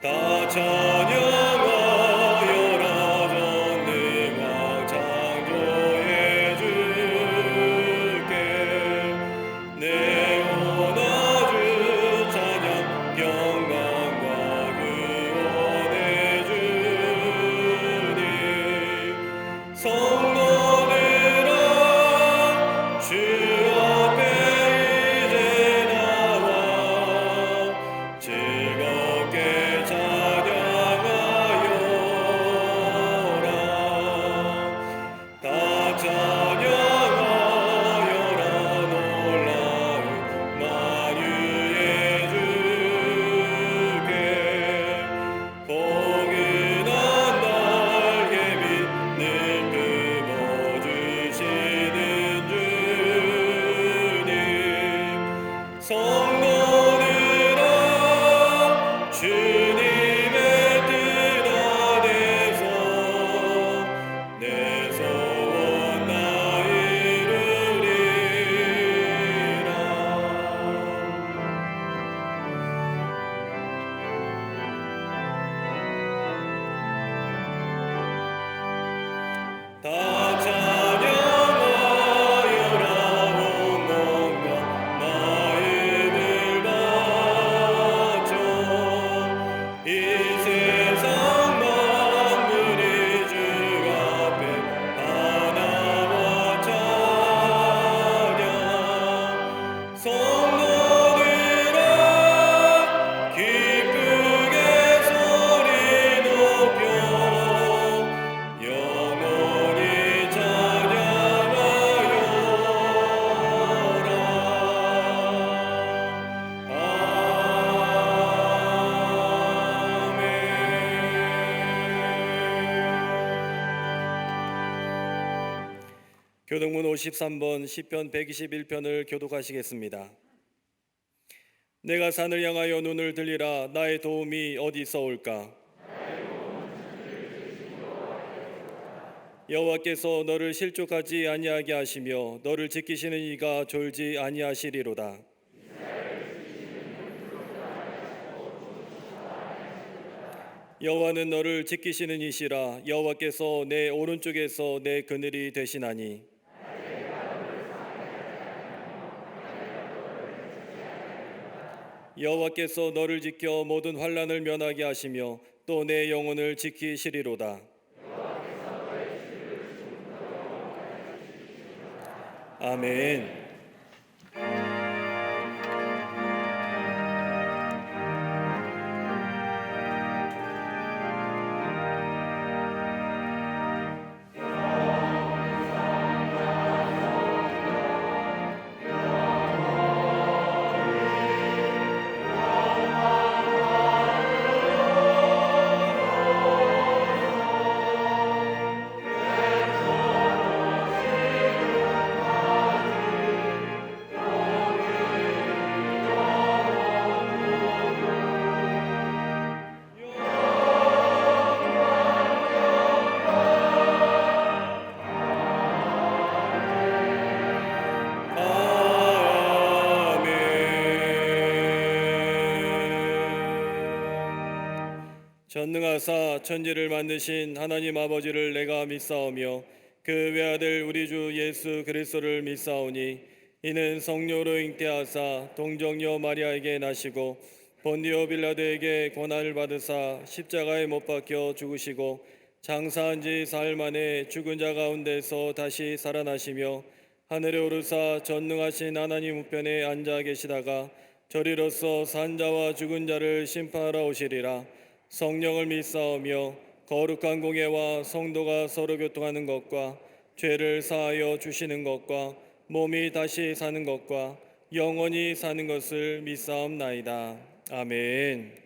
다 찬양하여라 전능왕 창조의 주께 내 원하주 찬양 영광과 구원의 주님 성도들아 주 앞에 이제 나와 즐겁게 찬양하여라 다 찬양하여라 놀라운 만유의 주께 포근한 날개 밑 늘 품어주시는 주님 성도들아 주님의 뜻 안에서 내 소원 다 이루리라 다 찬양하여라 온 몸과 마음을 바쳐 이 세상 만물이 주 앞에 하나와 찬양 성도들아 기쁘게 소리 높여 영원히 찬양하여라. 교동문 53번 시편 121편을 교독하시겠습니다. 내가 산을 향하여 눈을 들리라 나의 도움이 어디서 올까? 여호와께서 너를 실족하지 아니하게 하시며 너를 지키시는 이가 졸지 아니하시리로다. 여호와는 너를 지키시는 이시라 여호와께서 내 오른쪽에서 내 그늘이 되시나니 여호와께서 너를 지켜 모든 환난을 면하게 하시며 또 내 영혼을 지키시리로다. 아멘. 전능하사 천지를 만드신 하나님 아버지를 내가 믿사오며 그 외아들 우리 주 예수 그리스도를 믿사오니 이는 성령으로 잉태하사 동정녀 마리아에게 나시고 본디오 빌라도에게 고난을 받으사 십자가에 못 박혀 죽으시고 장사한 지 사흘 만에 죽은 자 가운데서 다시 살아나시며 하늘에 오르사 전능하신 하나님 우편에 앉아 계시다가 저리로서 산자와 죽은 자를 심판하러 오시리라. 성령을 믿사오며 거룩한 공예와 성도가 서로 교통하는 것과 죄를 사하여 주시는 것과 몸이 다시 사는 것과 영원히 사는 것을 믿사옵나이다. 아멘.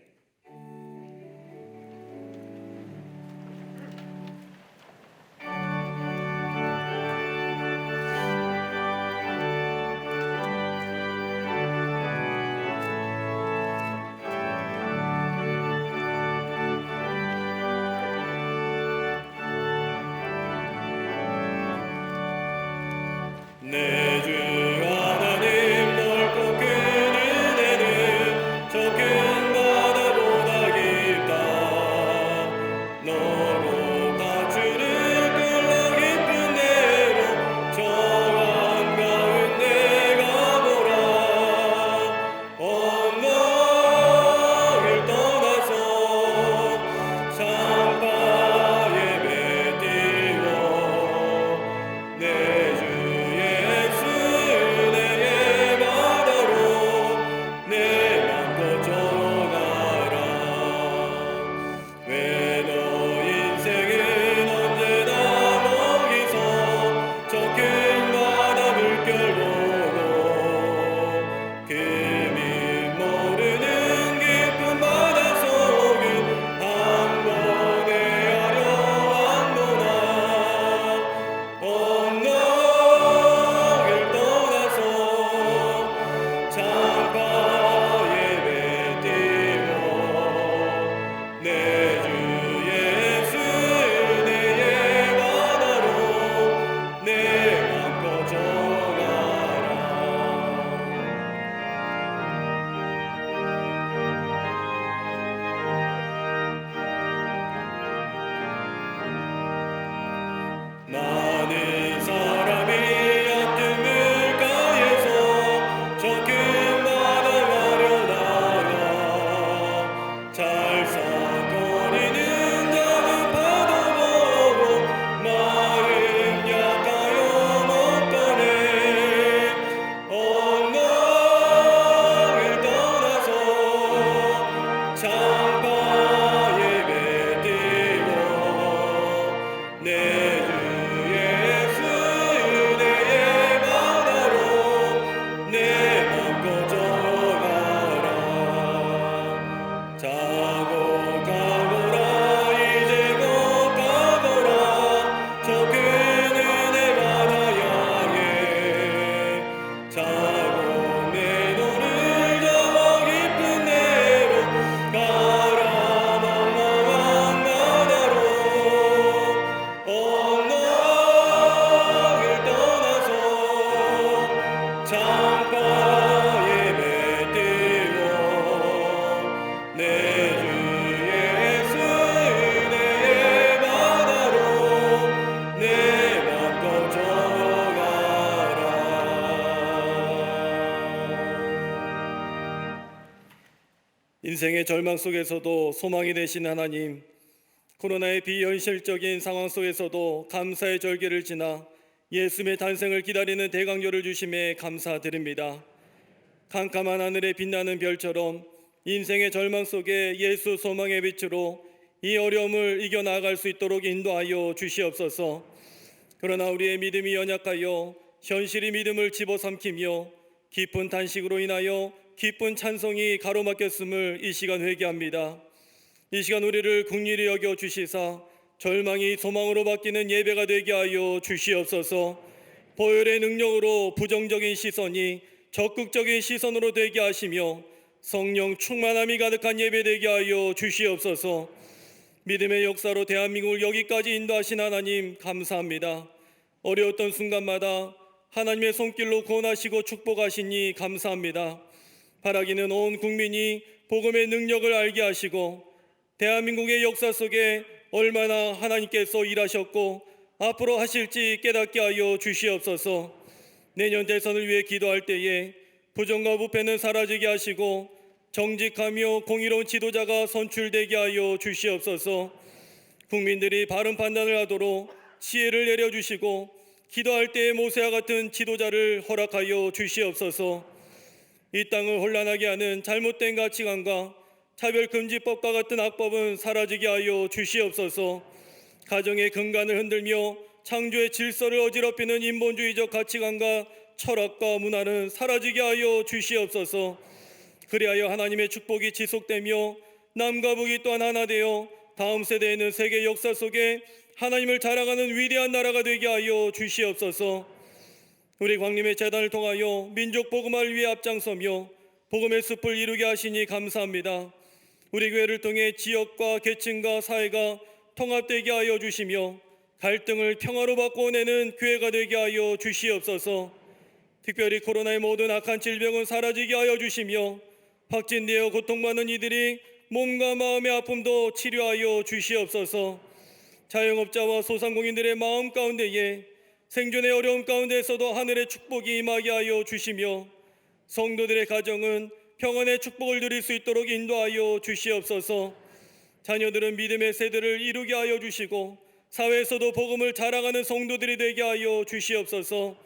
내 주 하나님 넓고 큰 은혜는 저 큰 바다 인생의 절망 속에서도 소망이 되신 하나님, 코로나의 비현실적인 상황 속에서도 감사의 절기를 지나 예수님의 탄생을 기다리는 대강조를 주심에 감사드립니다. 캄캄한 하늘에 빛나는 별처럼 인생의 절망 속에 예수 소망의 빛으로 이 어려움을 이겨나갈 수 있도록 인도하여 주시옵소서. 그러나 우리의 믿음이 연약하여 현실이 믿음을 집어삼키며 깊은 단식으로 인하여 깊은 찬송이 가로막혔음을 이 시간 회개합니다. 이 시간 우리를 긍휼히 여겨 주시사 절망이 소망으로 바뀌는 예배가 되게 하여 주시옵소서. 보혈의 능력으로 부정적인 시선이 적극적인 시선으로 되게 하시며 성령 충만함이 가득한 예배 되게 하여 주시옵소서. 믿음의 역사로 대한민국을 여기까지 인도하신 하나님 감사합니다. 어려웠던 순간마다 하나님의 손길로 구원하시고 축복하시니 감사합니다. 바라기는 온 국민이 복음의 능력을 알게 하시고 대한민국의 역사 속에 얼마나 하나님께서 일하셨고 앞으로 하실지 깨닫게 하여 주시옵소서. 내년 대선을 위해 기도할 때에 부정과 부패는 사라지게 하시고 정직하며 공의로운 지도자가 선출되게 하여 주시옵소서. 국민들이 바른 판단을 하도록 지혜를 내려주시고 기도할 때에 모세와 같은 지도자를 허락하여 주시옵소서. 이 땅을 혼란하게 하는 잘못된 가치관과 차별금지법과 같은 악법은 사라지게 하여 주시옵소서. 가정의 근간을 흔들며 창조의 질서를 어지럽히는 인본주의적 가치관과 철학과 문화는 사라지게 하여 주시옵소서. 그리하여 하나님의 축복이 지속되며 남과 북이 또한 하나 되어 다음 세대에는 세계 역사 속에 하나님을 자랑하는 위대한 나라가 되게 하여 주시옵소서. 우리 광림의 재단을 통하여 민족 복음화를 위해 앞장서며 복음의 숲을 이루게 하시니 감사합니다. 우리 교회를 통해 지역과 계층과 사회가 통합되게 하여 주시며 갈등을 평화로 바꿔내는 교회가 되게 하여 주시옵소서. 특별히 코로나의 모든 악한 질병은 사라지게 하여 주시며 확진되어 고통받는 이들이 몸과 마음의 아픔도 치료하여 주시옵소서. 자영업자와 소상공인들의 마음 가운데에 생존의 어려움 가운데서도 하늘의 축복이 임하게 하여 주시며 성도들의 가정은 평안의 축복을 누릴 수 있도록 인도하여 주시옵소서. 자녀들은 믿음의 세대를 이루게 하여 주시고 사회에서도 복음을 자랑하는 성도들이 되게 하여 주시옵소서.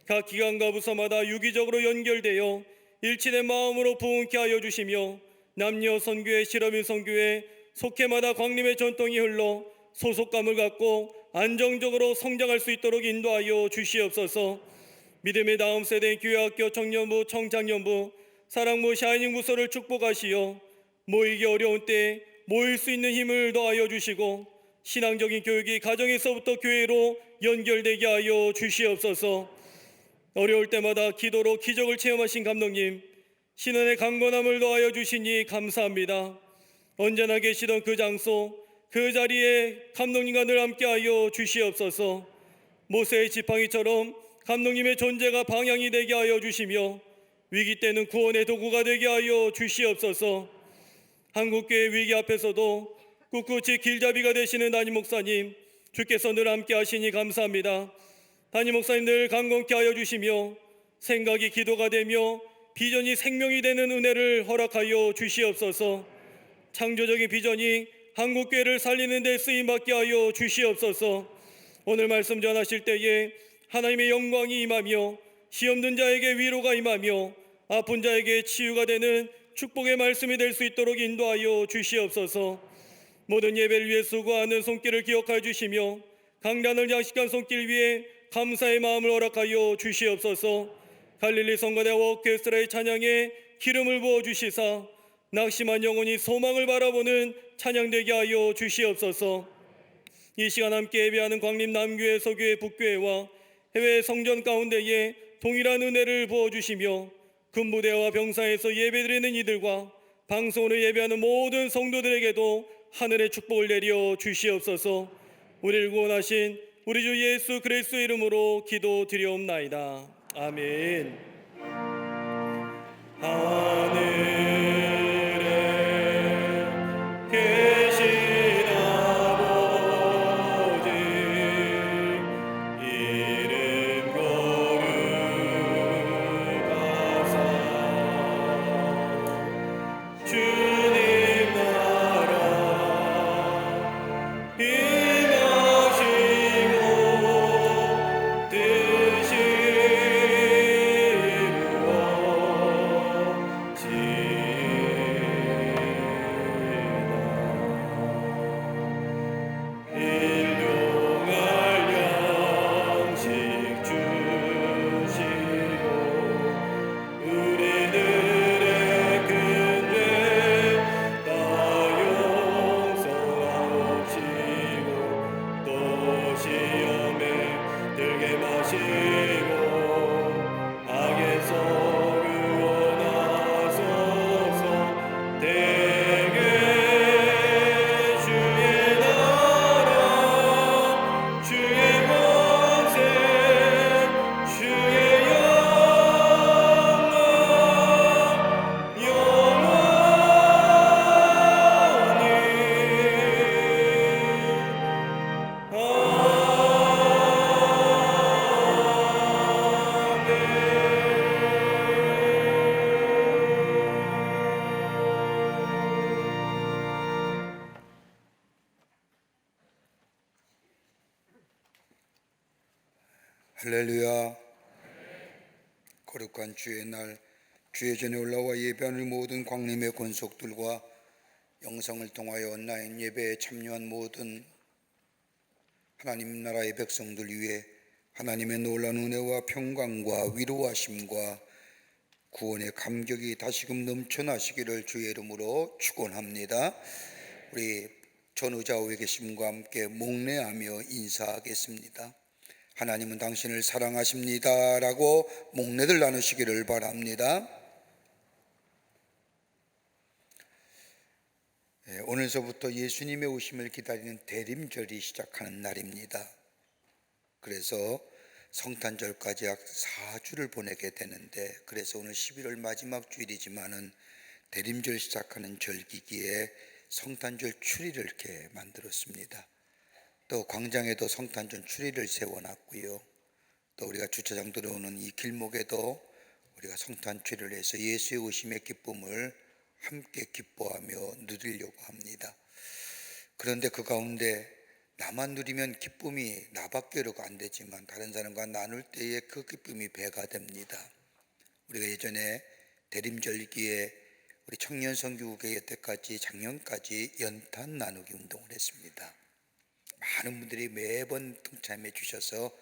각 기관과 부서마다 유기적으로 연결되어 일치된 마음으로 부흥케 하여 주시며 남녀 선교회, 실업인 선교회, 속회마다 광림의 전통이 흘러 소속감을 갖고 안정적으로 성장할 수 있도록 인도하여 주시옵소서. 믿음의 다음 세대인 교회학교 청년부, 청장년부, 사랑부, 샤이닝 부서를 축복하시어 모이기 어려운 때 모일 수 있는 힘을 더하여 주시고 신앙적인 교육이 가정에서부터 교회로 연결되게 하여 주시옵소서. 어려울 때마다 기도로 기적을 체험하신 감독님, 신원의 강건함을 더하여 주시니 감사합니다. 언제나 계시던 그 장소, 그 자리에 감독님과 늘 함께하여 주시옵소서. 모세의 지팡이처럼 감독님의 존재가 방향이 되게 하여 주시며 위기 때는 구원의 도구가 되게 하여 주시옵소서. 한국교회 위기 앞에서도 꿋꿋이 길잡이가 되시는 담임 목사님, 주께서 늘 함께하시니 감사합니다. 담임 목사님 늘 강건케 하여 주시며 생각이 기도가 되며 비전이 생명이 되는 은혜를 허락하여 주시옵소서. 창조적인 비전이 한국교회를 살리는 데 쓰임받게 하여 주시옵소서. 오늘 말씀 전하실 때에 하나님의 영광이 임하며 시험든 자에게 위로가 임하며 아픈 자에게 치유가 되는 축복의 말씀이 될 수 있도록 인도하여 주시옵소서. 모든 예배를 위해 수고하는 손길을 기억하여 주시며 강단을 장식한 손길 위에 감사의 마음을 허락하여 주시옵소서. 갈릴리 성가대와 오케스트라의 찬양에 기름을 부어 주시사 낙심한 영혼이 소망을 바라보는 찬양되게 하여 주시옵소서. 이 시간 함께 예배하는 광림 남교회, 서교회, 북교회와 해외 성전 가운데에 동일한 은혜를 부어주시며 근무대와 병사에서 예배드리는 이들과 방송으로 예배하는 모든 성도들에게도 하늘의 축복을 내려 주시옵소서. 우리를 구원하신 우리 주 예수 그리스도의 이름으로 기도드리옵나이다. 아멘. 하늘에 계신 아버지 이름 거룩하사 주 할렐루야. 거룩한 주의 날, 주의 전에 올라와 예배하는 모든 광림의 권속들과 영상을 통하여 온라인 예배에 참여한 모든 하나님 나라의 백성들 위해 하나님의 놀라운 은혜와 평강과 위로하심과 구원의 감격이 다시금 넘쳐나시기를 주의 이름으로 축원합니다. 우리 전우좌우에 계심과 함께 목례하며 인사하겠습니다. 하나님은 당신을 사랑하십니다 라고 목례들 나누시기를 바랍니다. 오늘서부터 예수님의 오심을 기다리는 대림절이 시작하는 날입니다. 그래서 성탄절까지 약 4주를 보내게 되는데, 그래서 오늘 11월 마지막 주일이지만은 대림절 시작하는 절기기에 성탄절 추리를 이렇게 만들었습니다. 또 광장에도 성탄절 추리를 세워놨고요. 또 우리가 주차장 들어오는 이 길목에도 우리가 성탄 추리를 해서 예수의 오심의 기쁨을 함께 기뻐하며 누리려고 합니다. 그런데 그 가운데 나만 누리면 기쁨이 나밖에로가 안 되지만 다른 사람과 나눌 때에 그 기쁨이 배가 됩니다. 우리가 예전에 대림절기에 우리 청년 선교국회 여태까지 작년까지 연탄 나누기 운동을 했습니다. 많은 분들이 매번 동참해 주셔서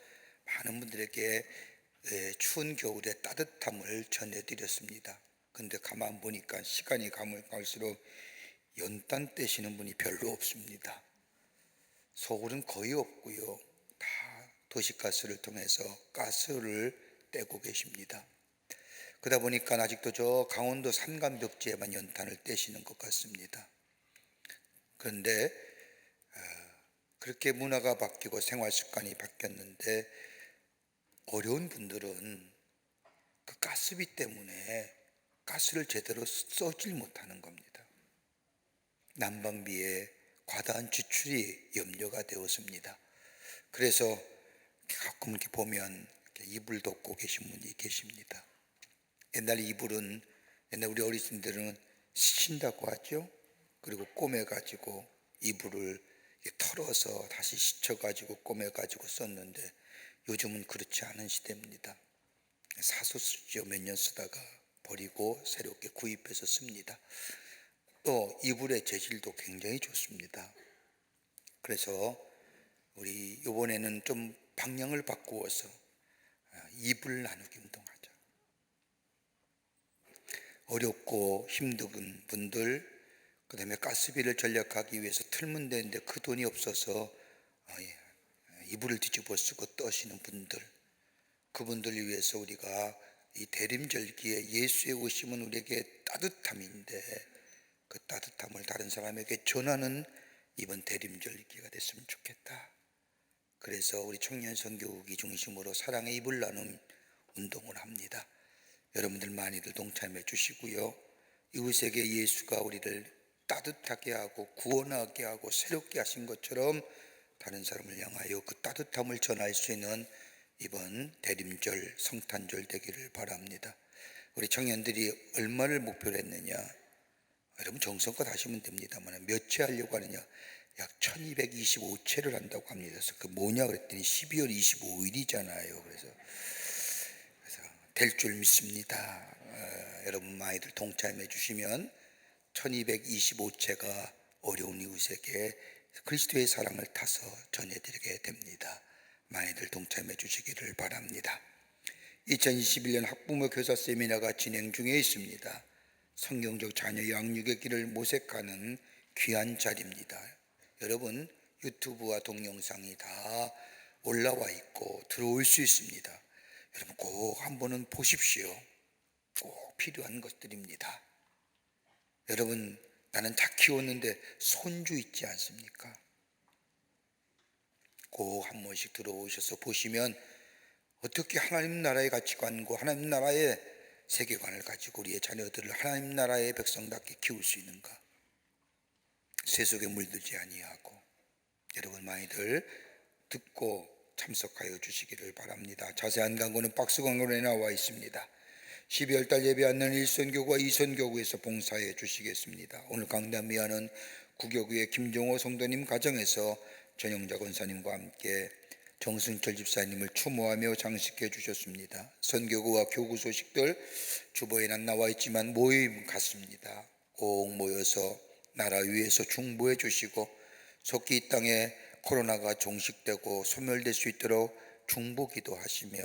많은 분들에게 추운 겨울에 따뜻함을 전해드렸습니다. 그런데 가만 보니까 시간이 가면 갈수록 연탄 떼시는 분이 별로 없습니다. 서울은 거의 없고요. 다 도시가스를 통해서 가스를 떼고 계십니다. 그러다 보니까 아직도 저 강원도 산간벽지에만 연탄을 떼시는 것 같습니다. 그런데 그렇게 문화가 바뀌고 생활 습관이 바뀌었는데 어려운 분들은 그 가스비 때문에 가스를 제대로 써질 못하는 겁니다. 난방비에 과다한 지출이 염려가 되었습니다. 그래서 가끔 이렇게 보면 이불 덮고 계신 분이 계십니다. 옛날 이불은, 옛날 우리 어르신들은 씻힌다고 하죠. 그리고 꼬매가지고 이불을 털어서 다시 씻혀가지고 꼬매가지고 썼는데 요즘은 그렇지 않은 시대입니다. 사서 쓰죠. 몇 년 쓰다가 버리고 새롭게 구입해서 씁니다. 또 이불의 재질도 굉장히 좋습니다. 그래서 우리 이번에는 좀 방향을 바꾸어서 이불 나누기 운동하자. 어렵고 힘든 분들, 그 다음에 가스비를 절약하기 위해서 틀면 되는데 그 돈이 없어서 이불을 뒤집어 쓰고 떠시는 분들, 그분들을 위해서 우리가 이 대림절기에 예수의 오심은 우리에게 따뜻함인데 그 따뜻함을 다른 사람에게 전하는 이번 대림절기가 됐으면 좋겠다. 그래서 우리 청년선교국이 중심으로 사랑의 이불 나눔 운동을 합니다. 여러분들 많이들 동참해 주시고요. 이웃에게 예수가 우리를 따뜻하게 하고 구원하게 하고 새롭게 하신 것처럼 다른 사람을 향하여 그 따뜻함을 전할 수 있는 이번 대림절 성탄절 되기를 바랍니다. 우리 청년들이 얼마를 목표로 했느냐, 여러분 정성껏 하시면 됩니다만 몇 채 하려고 하느냐, 약 1225채를 한다고 합니다. 그래서 그 뭐냐 그랬더니 12월 25일이잖아요. 그래서 될 줄 믿습니다. 여러분 많이들 동참해 주시면 1225채가 어려운 이웃에게 그리스도의 사랑을 타서 전해드리게 됩니다. 많이들 동참해 주시기를 바랍니다. 2021년 학부모 교사 세미나가 진행 중에 있습니다. 성경적 자녀 양육의 길을 모색하는 귀한 자리입니다. 여러분 유튜브와 동영상이 다 올라와 있고 들어올 수 있습니다. 여러분 꼭 한번은 보십시오. 꼭 필요한 것들입니다. 여러분 나는 다 키웠는데 손주 있지 않습니까? 꼭 한 번씩 들어오셔서 보시면 어떻게 하나님 나라의 가치관과 하나님 나라의 세계관을 가지고 우리의 자녀들을 하나님 나라의 백성답게 키울 수 있는가? 세속에 물들지 아니하고. 여러분 많이들 듣고 참석하여 주시기를 바랍니다. 자세한 광고는 박스 광고에 나와 있습니다. 12월달 예배하는 1선교구와 2선교구에서 봉사해 주시겠습니다. 오늘 강남미하는 구교구의 김종호 성도님 가정에서 전영자 권사님과 함께 정승철 집사님을 추모하며 장식해 주셨습니다. 선교구와 교구 소식들 주보에는 나와 있지만 모임 같습니다. 꼭 모여서 나라 위에서 중보해 주시고 속히 이 땅에 코로나가 종식되고 소멸될 수 있도록 중보 기도하시며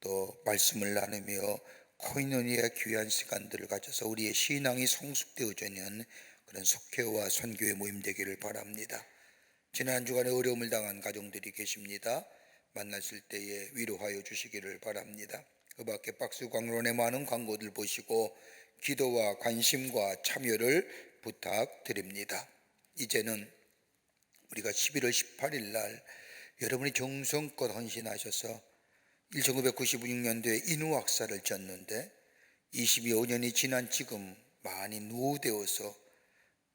또 말씀을 나누며 코인원의 귀한 시간들을 가져서 우리의 신앙이 성숙되어지는 그런 속회와 선교의 모임 되기를 바랍니다. 지난 주간에 어려움을 당한 가정들이 계십니다. 만나실 때에 위로하여 주시기를 바랍니다. 그 밖에 박스 광론의 많은 광고들 보시고 기도와 관심과 참여를 부탁드립니다. 이제는 우리가 11월 18일 날 여러분이 정성껏 헌신하셔서 1996년도에 인후학사를 졌는데 22~5년이 지난 지금 많이 노후되어서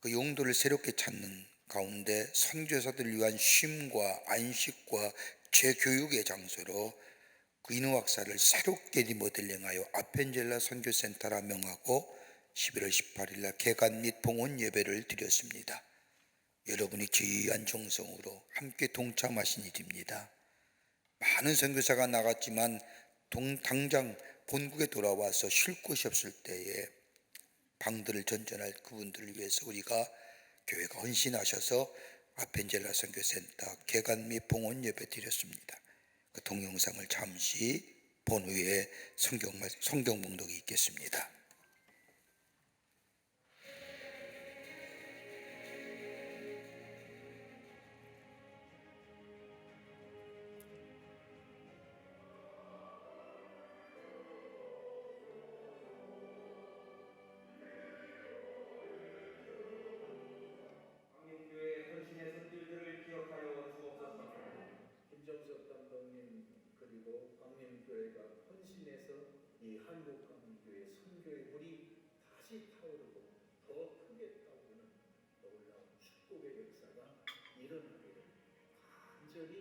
그 용도를 새롭게 찾는 가운데 선교사들을 위한 쉼과 안식과 재교육의 장소로 그 인후학사를 새롭게 리모델링하여 아펜젤라 선교센터라 명하고 11월 18일 날 개관 및 봉헌 예배를 드렸습니다. 여러분이 귀한 정성으로 함께 동참하신 일입니다. 많은 선교사가 나갔지만 당장 본국에 돌아와서 쉴 곳이 없을 때에 방들을 전전할 그분들을 위해서 우리가 교회가 헌신하셔서 아펜젤라 선교센터 개관 및 봉헌 예배 드렸습니다. 그 동영상을 잠시 본 후에 성경 봉독이 있겠습니다. 김정석 감독님 그리고 광림교회가 헌신해서 이 한국광림교회 선교의 물이 다시 타오르고 더 크게 타오르는 놀라운 축복의 역사가 일어나기를 간절히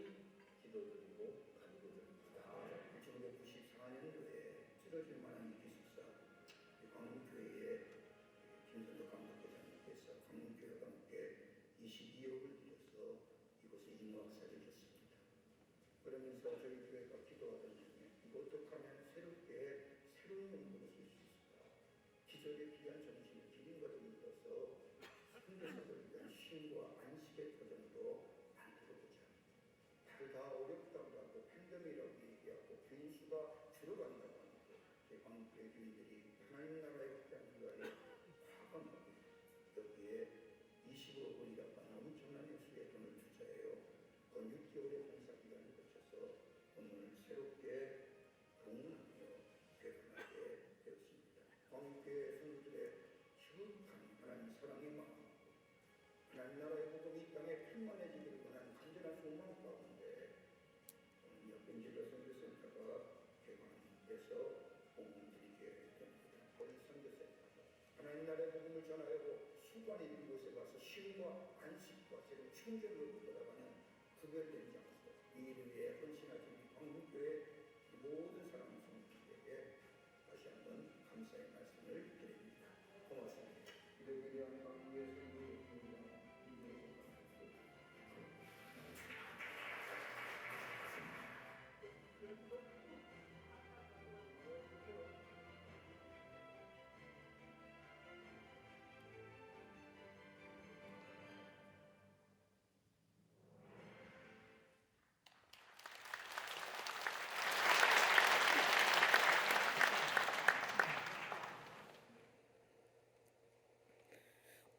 기도드리고 간구드립니다. 1994년도에 치러질 만한 이 기숙사 광림교회의 김정석 감독회장님께서 광림교회와 함께 22억을 들여서 이곳에 인후학사를 줬습니다. 그러면서 저희 교회가 기도하던 중에 이거 어떻게 하면 새롭게 새로운 용도로 쓸 수 있을까? 기적의 귀한 정신을 기린과도 믿어서 선교사들을 위한 쉼과 안식의 터전으로 만들어보자. 다들 다 어렵다고 하고 팬데믹이라고 얘기하고 교인 수가 줄어간다고 하는데 저희 광교회 교인들이 하나님 나라의 확장을 위하여 과감하게 여기에 25억 원이라고 하는 엄청난 액수의 돈을 투자해요. 6개월의 봉사 기간을 거쳐서 오늘 새롭게 공헌하며 개관하게 되었습니다. 광교회 성도들의 희극한 하나님 사랑의 마음, 하나님 나라의 복음이 이 땅에 충만해지기를 원하는 간절한 소망 가운데 오늘 이 아펜젤라 선교센터가 개관돼서 공헌드리게 됩니다. 우리 선교센터가 하나님 나라의 복음을 전하고 수관이 있는 곳에 가서 쉼과 안식과 새로운 충전을 돌아가는 구별된 장소, 이 일을 위해 헌신하신 광림교회 모든 사랑하는 성도들에게 다시 한번 감사의 말씀을 드립니다. 고맙습니다. 기도를 위한 광림교회 성도들입니다.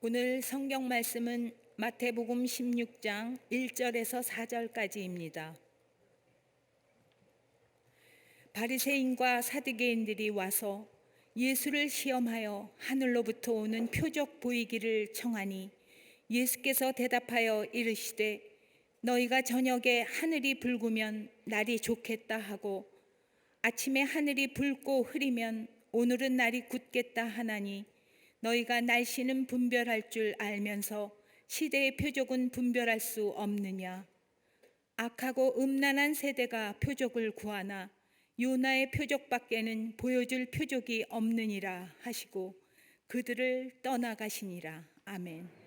오늘 성경 말씀은 마태복음 16장 1절에서 4절까지입니다. 바리새인과 사두개인들이 와서 예수를 시험하여 하늘로부터 오는 표적 보이기를 청하니 예수께서 대답하여 이르시되 너희가 저녁에 하늘이 붉으면 날이 좋겠다 하고 아침에 하늘이 붉고 흐리면 오늘은 날이 굳겠다 하나니 너희가 날씨는 분별할 줄 알면서 시대의 표적은 분별할 수 없느냐? 악하고 음란한 세대가 표적을 구하나 요나의 표적밖에는 보여줄 표적이 없느니라 하시고 그들을 떠나가시니라. 아멘.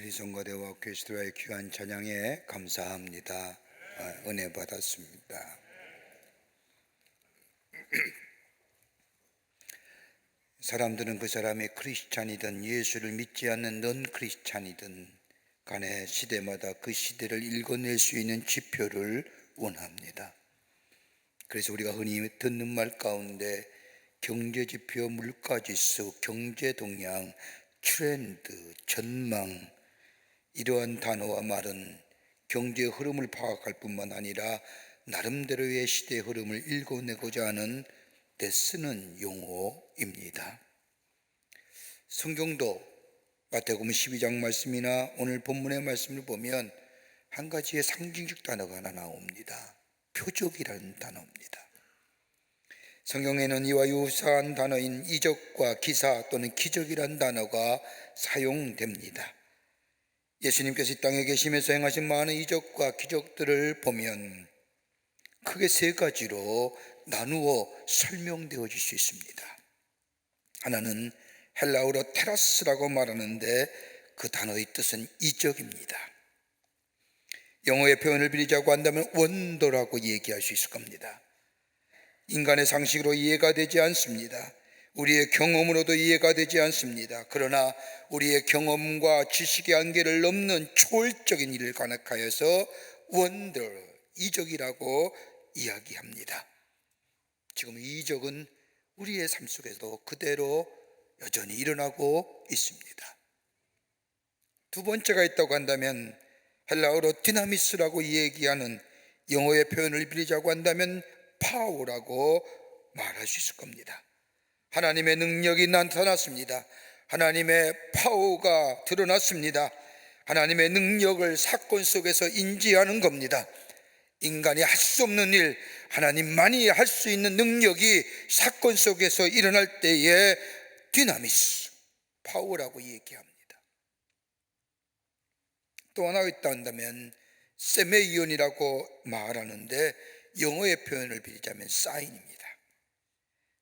우리 성가대와 교시들의 귀한 찬양에 감사합니다. 은혜 받았습니다. 사람들은 그 사람이 크리스찬이든 예수를 믿지 않는 넌 크리스찬이든 간에 시대마다 그 시대를 읽어낼 수 있는 지표를 원합니다. 그래서 우리가 흔히 듣는 말 가운데 경제지표, 물가지수, 경제동향, 트렌드, 전망, 이러한 단어와 말은 경제의 흐름을 파악할 뿐만 아니라 나름대로의 시대의 흐름을 읽어내고자 하는 데 쓰는 용어입니다. 성경도 마태복음 12장 말씀이나 오늘 본문의 말씀을 보면 한 가지의 상징적 단어가 하나 나옵니다. 표적이라는 단어입니다. 성경에는 이와 유사한 단어인 이적과 기사 또는 기적이라는 단어가 사용됩니다. 예수님께서 이 땅에 계시면서 행하신 많은 이적과 기적들을 보면 크게 세 가지로 나누어 설명되어질 수 있습니다. 하나는 헬라어로 테라스라고 말하는데 그 단어의 뜻은 이적입니다. 영어의 표현을 빌리자고 한다면 원더라고 얘기할 수 있을 겁니다. 인간의 상식으로 이해가 되지 않습니다. 우리의 경험으로도 이해가 되지 않습니다. 그러나 우리의 경험과 지식의 한계를 넘는 초월적인 일을 간직하여서 원더, 이적이라고 이야기합니다. 지금 이 이적은 우리의 삶 속에서도 그대로 여전히 일어나고 있습니다. 두 번째가 있다고 한다면 헬라어로 디나미스라고 얘기하는 영어의 표현을 빌리자고 한다면 파워라고 말할 수 있을 겁니다. 하나님의 능력이 나타났습니다. 하나님의 파워가 드러났습니다. 하나님의 능력을 사건 속에서 인지하는 겁니다. 인간이 할 수 없는 일, 하나님만이 할 수 있는 능력이 사건 속에서 일어날 때에 디나미스, 파워라고 얘기합니다. 또 하나가 있다 한다면 세메이온이라고 말하는데 영어의 표현을 빌리자면 사인입니다.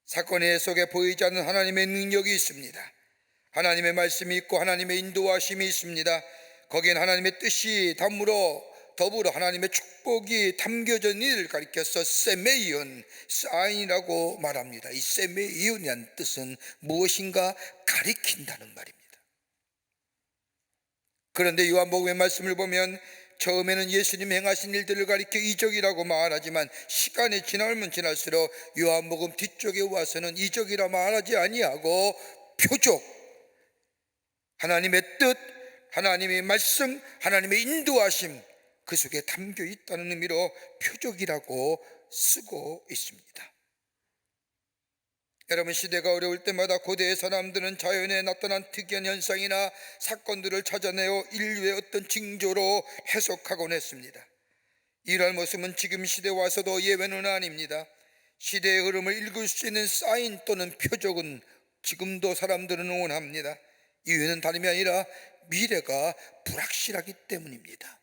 사건의 속에 보이지 않는 하나님의 능력이 있습니다. 하나님의 말씀이 있고 하나님의 인도하심이 있습니다. 거기엔 하나님의 뜻이 더불어 하나님의 축복이 담겨져 있는 일을 가리켜서 세메이온, 사인이라고 말합니다. 이 세메이온이라는 뜻은 무엇인가 가리킨다는 말입니다. 그런데 요한복음의 말씀을 보면 처음에는 예수님 행하신 일들을 가리켜 이적이라고 말하지만 시간이 지나면 지날수록 요한복음 뒤쪽에 와서는 이적이라 말하지 아니하고 표적, 하나님의 뜻, 하나님의 말씀, 하나님의 인도하심 그 속에 담겨 있다는 의미로 표적이라고 쓰고 있습니다. 여러분, 시대가 어려울 때마다 고대의 사람들은 자연에 나타난 특이한 현상이나 사건들을 찾아내어 인류의 어떤 징조로 해석하곤 했습니다. 이러한 모습은 지금 시대에 와서도 예외는 아닙니다. 시대의 흐름을 읽을 수 있는 사인 또는 표적은 지금도 사람들은 원합니다. 이유는 다름이 아니라 미래가 불확실하기 때문입니다.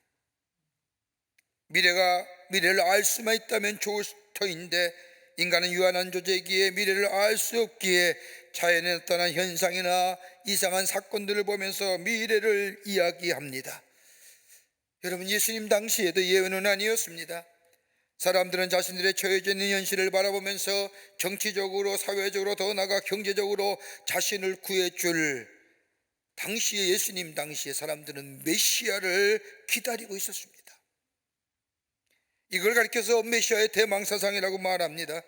미래를 알 수만 있다면 좋을 터인데 인간은 유한한 존재이기에 미래를 알 수 없기에 자연에 나타난 현상이나 이상한 사건들을 보면서 미래를 이야기합니다. 여러분, 예수님 당시에도 예외는 아니었습니다. 사람들은 자신들의 처해져 있는 현실을 바라보면서 정치적으로, 사회적으로, 더 나아가 경제적으로 자신을 구해줄 당시에 예수님 당시에 사람들은 메시아를 기다리고 있었습니다. 이걸 가리켜서 메시아의 대망사상이라고 말합니다.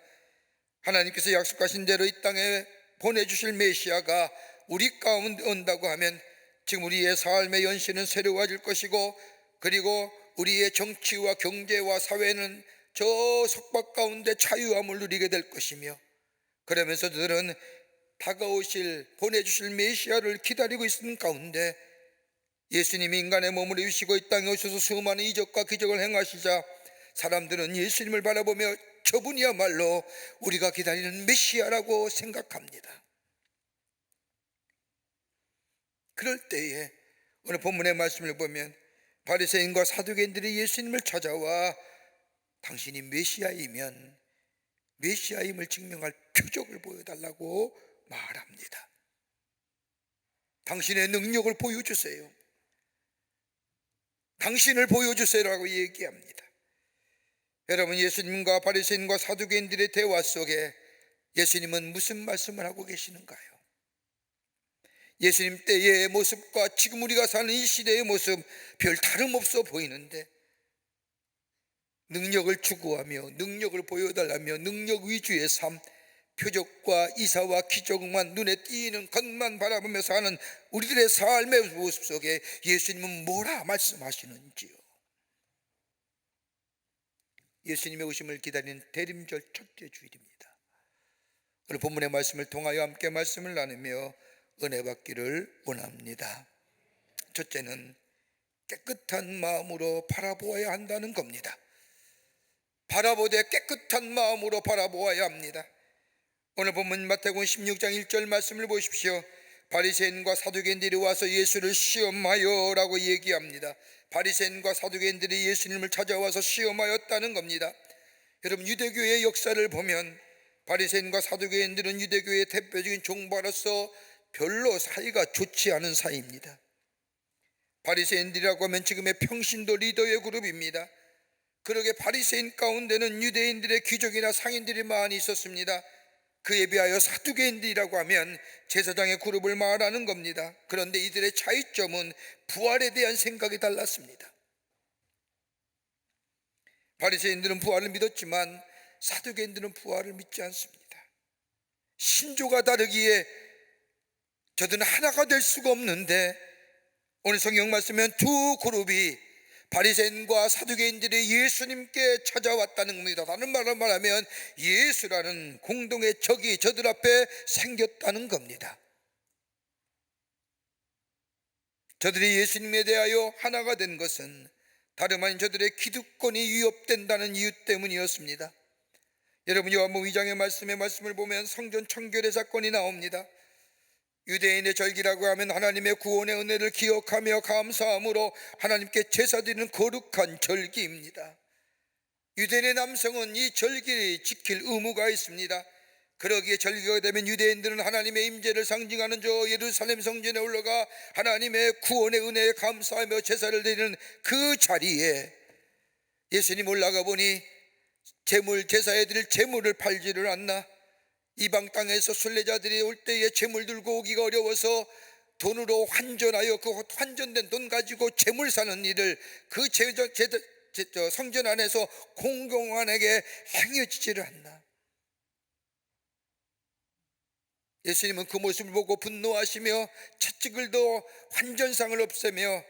하나님께서 약속하신 대로 이 땅에 보내주실 메시아가 우리 가운데 온다고 하면 지금 우리의 삶의 연실은 새로워질 것이고, 그리고 우리의 정치와 경제와 사회는 저 속박 가운데 자유함을 누리게 될 것이며, 그러면서 그들은 다가오실 보내주실 메시아를 기다리고 있는 가운데 예수님이 인간의 몸을 입으시고 이 땅에 오셔서 수많은 이적과 기적을 행하시자 사람들은 예수님을 바라보며 저분이야말로 우리가 기다리는 메시아라고 생각합니다. 그럴 때에 오늘 본문의 말씀을 보면 바리새인과 사두개인들이 예수님을 찾아와 당신이 메시아이면 메시아임을 증명할 표적을 보여달라고 말합니다. 당신의 능력을 보여주세요. 당신을 보여주세요라고 얘기합니다. 여러분, 예수님과 바리새인과 사두개인들의 대화 속에 예수님은 무슨 말씀을 하고 계시는가요? 예수님 때의 모습과 지금 우리가 사는 이 시대의 모습 별 다름없어 보이는데, 능력을 추구하며 능력을 보여달라며 능력 위주의 삶, 표적과 이사와 기적만 눈에 띄는 것만 바라보며 사는 우리들의 삶의 모습 속에 예수님은 뭐라 말씀하시는지요? 예수님의 오심을 기다리는 대림절 첫째 주일입니다. 오늘 본문의 말씀을 통하여 함께 말씀을 나누며 은혜 받기를 원합니다. 첫째는 깨끗한 마음으로 바라보아야 한다는 겁니다. 바라보되 깨끗한 마음으로 바라보아야 합니다. 오늘 본문 마태복음 16장 1절 말씀을 보십시오. 바리새인과 사두개인들이 와서 예수를 시험하여 라고 얘기합니다. 바리새인과 사두개인들이 예수님을 찾아와서 시험하였다는 겁니다. 여러분, 유대교의 역사를 보면 바리새인과 사두개인들은 유대교의 대표적인 종파로서 별로 사이가 좋지 않은 사이입니다. 바리새인들이라고 하면 지금의 평신도 리더의 그룹입니다. 그러게 바리새인 가운데는 유대인들의 귀족이나 상인들이 많이 있었습니다. 그에 비하여 사두개인들이라고 하면 제사장의 그룹을 말하는 겁니다. 그런데 이들의 차이점은 부활에 대한 생각이 달랐습니다. 바리새인들은 부활을 믿었지만 사두개인들은 부활을 믿지 않습니다. 신조가 다르기에 저들은 하나가 될 수가 없는데, 오늘 성경 말씀은 두 그룹이 바리새인과 사두개인들이 예수님께 찾아왔다는 겁니다. 다른 말로 말하면 예수라는 공동의 적이 저들 앞에 생겼다는 겁니다. 저들이 예수님에 대하여 하나가 된 것은 다름 아닌 저들의 기득권이 위협된다는 이유 때문이었습니다. 여러분, 요한복음 2장의 말씀을 보면 성전 청결의 사건이 나옵니다. 유대인의 절기라고 하면 하나님의 구원의 은혜를 기억하며 감사함으로 하나님께 제사드리는 거룩한 절기입니다. 유대인의 남성은 이 절기를 지킬 의무가 있습니다. 그러기에 절기가 되면 유대인들은 하나님의 임재를 상징하는 저 예루살렘 성전에 올라가 하나님의 구원의 은혜에 감사하며 제사를 드리는 그 자리에 예수님 올라가 보니 제사에 드릴 제물을 팔지를 않나, 이방 땅에서 순례자들이 올 때에 제물 들고 오기가 어려워서 돈으로 환전하여 그 환전된 돈 가지고 제물 사는 일을 그 성전 안에서 공공안에게 행해지지를 않나. 예수님은 그 모습을 보고 분노하시며 채찍을 더 환전상을 없애며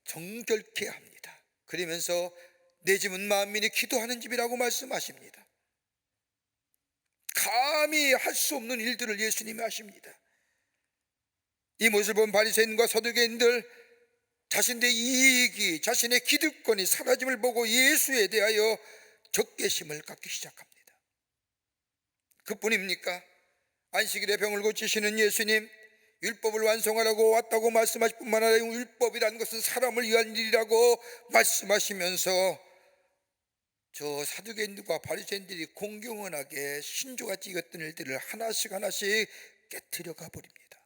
정결케 합니다. 그러면서 내 집은 만민이 기도하는 집이라고 말씀하십니다. 감히 할 수 없는 일들을 예수님이 하십니다. 이 모습을 본 바리새인과 서두개인들, 자신의 이익이, 자신의 기득권이 사라짐을 보고 예수에 대하여 적개심을 갖기 시작합니다. 그뿐입니까? 안식일에 병을 고치시는 예수님, 율법을 완성하라고 왔다고 말씀하실 뿐만 아니라 율법이라는 것은 사람을 위한 일이라고 말씀하시면서 저 사두개인들과 바리새인들이 공경원하게 신조같이 익었던 일들을 하나씩 깨트려 가버립니다.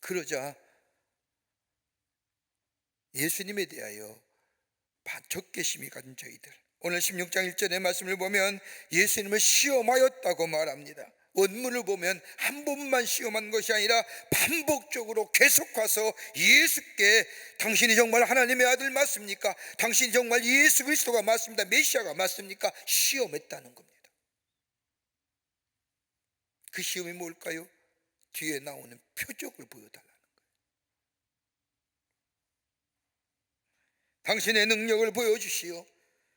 그러자 예수님에 대하여 적개심이 가진 저희들, 오늘 16장 1절의 말씀을 보면 예수님을 시험하였다고 말합니다. 원문을 보면 한 번만 시험한 것이 아니라 반복적으로 계속 와서 예수께 당신이 정말 하나님의 아들 맞습니까? 당신이 정말 예수 그리스도가 맞습니다, 메시아가 맞습니까? 시험했다는 겁니다. 그 시험이 뭘까요? 뒤에 나오는 표적을 보여달라는 거예요. 당신의 능력을 보여주시오.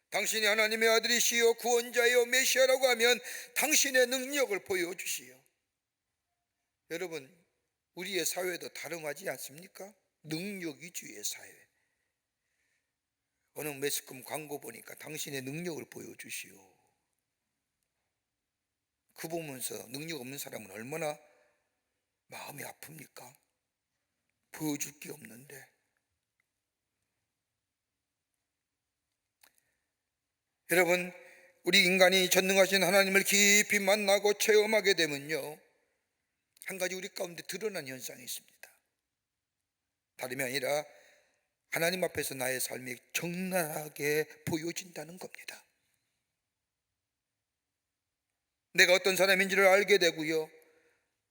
당신이 하나님의 아들이시요 구원자요 메시아라고 하면 당신의 능력을 보여주시오. 여러분, 우리의 사회도 다름하지 않습니까? 능력 위주의 사회. 어느 매스컴 광고 보니까 당신의 능력을 보여주시오. 그 보면서 능력 없는 사람은 얼마나 마음이 아픕니까? 보여줄 게 없는데. 여러분, 우리 인간이 전능하신 하나님을 깊이 만나고 체험하게 되면요, 한 가지 우리 가운데 드러난 현상이 있습니다. 다름이 아니라 하나님 앞에서 나의 삶이 적나라하게 보여진다는 겁니다. 내가 어떤 사람인지를 알게 되고요,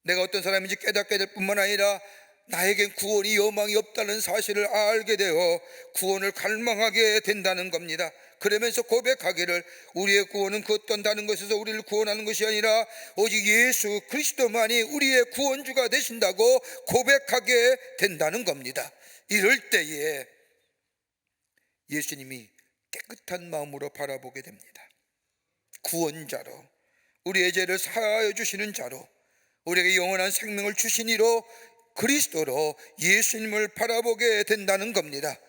내가 어떤 사람인지 깨닫게 될 뿐만 아니라 나에겐 구원이 여망이 없다는 사실을 알게 되어 구원을 갈망하게 된다는 겁니다. 그러면서 고백하기를 우리의 구원은 그 어떤 다른 것에서 우리를 구원하는 것이 아니라 오직 예수 그리스도만이 우리의 구원주가 되신다고 고백하게 된다는 겁니다. 이럴 때에 예수님이 깨끗한 마음으로 바라보게 됩니다. 구원자로, 우리의 죄를 사하여 주시는 자로, 우리에게 영원한 생명을 주신 이로 그리스도로 예수님을 바라보게 된다는 겁니다.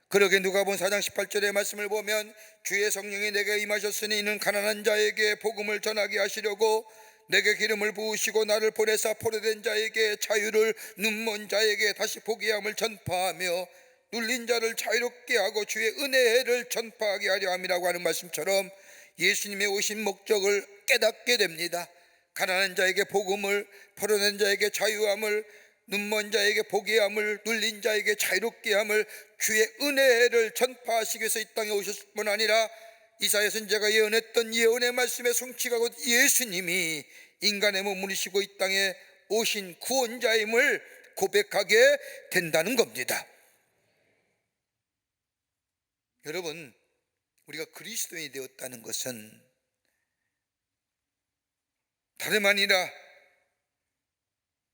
그러게 누가복음 4장 18절의 말씀을 보면 주의 성령이 내게 임하셨으니 이는 가난한 자에게 복음을 전하게 하시려고 내게 기름을 부으시고 나를 보내사 포로된 자에게 자유를, 눈먼 자에게 다시 보게 함을 전파하며 눌린 자를 자유롭게 하고 주의 은혜를 전파하게 하려 함이라고 하는 말씀처럼 예수님의 오신 목적을 깨닫게 됩니다. 가난한 자에게 복음을, 포로된 자에게 자유함을, 눈먼 자에게 보게 함을, 눌린 자에게 자유롭게 함을, 주의 은혜를 전파하시기 위해서 이 땅에 오셨을 뿐 아니라 이사야 선지자가 예언했던 예언의 말씀의 성취가 곧 예수님이 인간의 몸을 입으시고 이 땅에 오신 구원자임을 고백하게 된다는 겁니다. 여러분, 우리가 그리스도인이 되었다는 것은 다름 아니라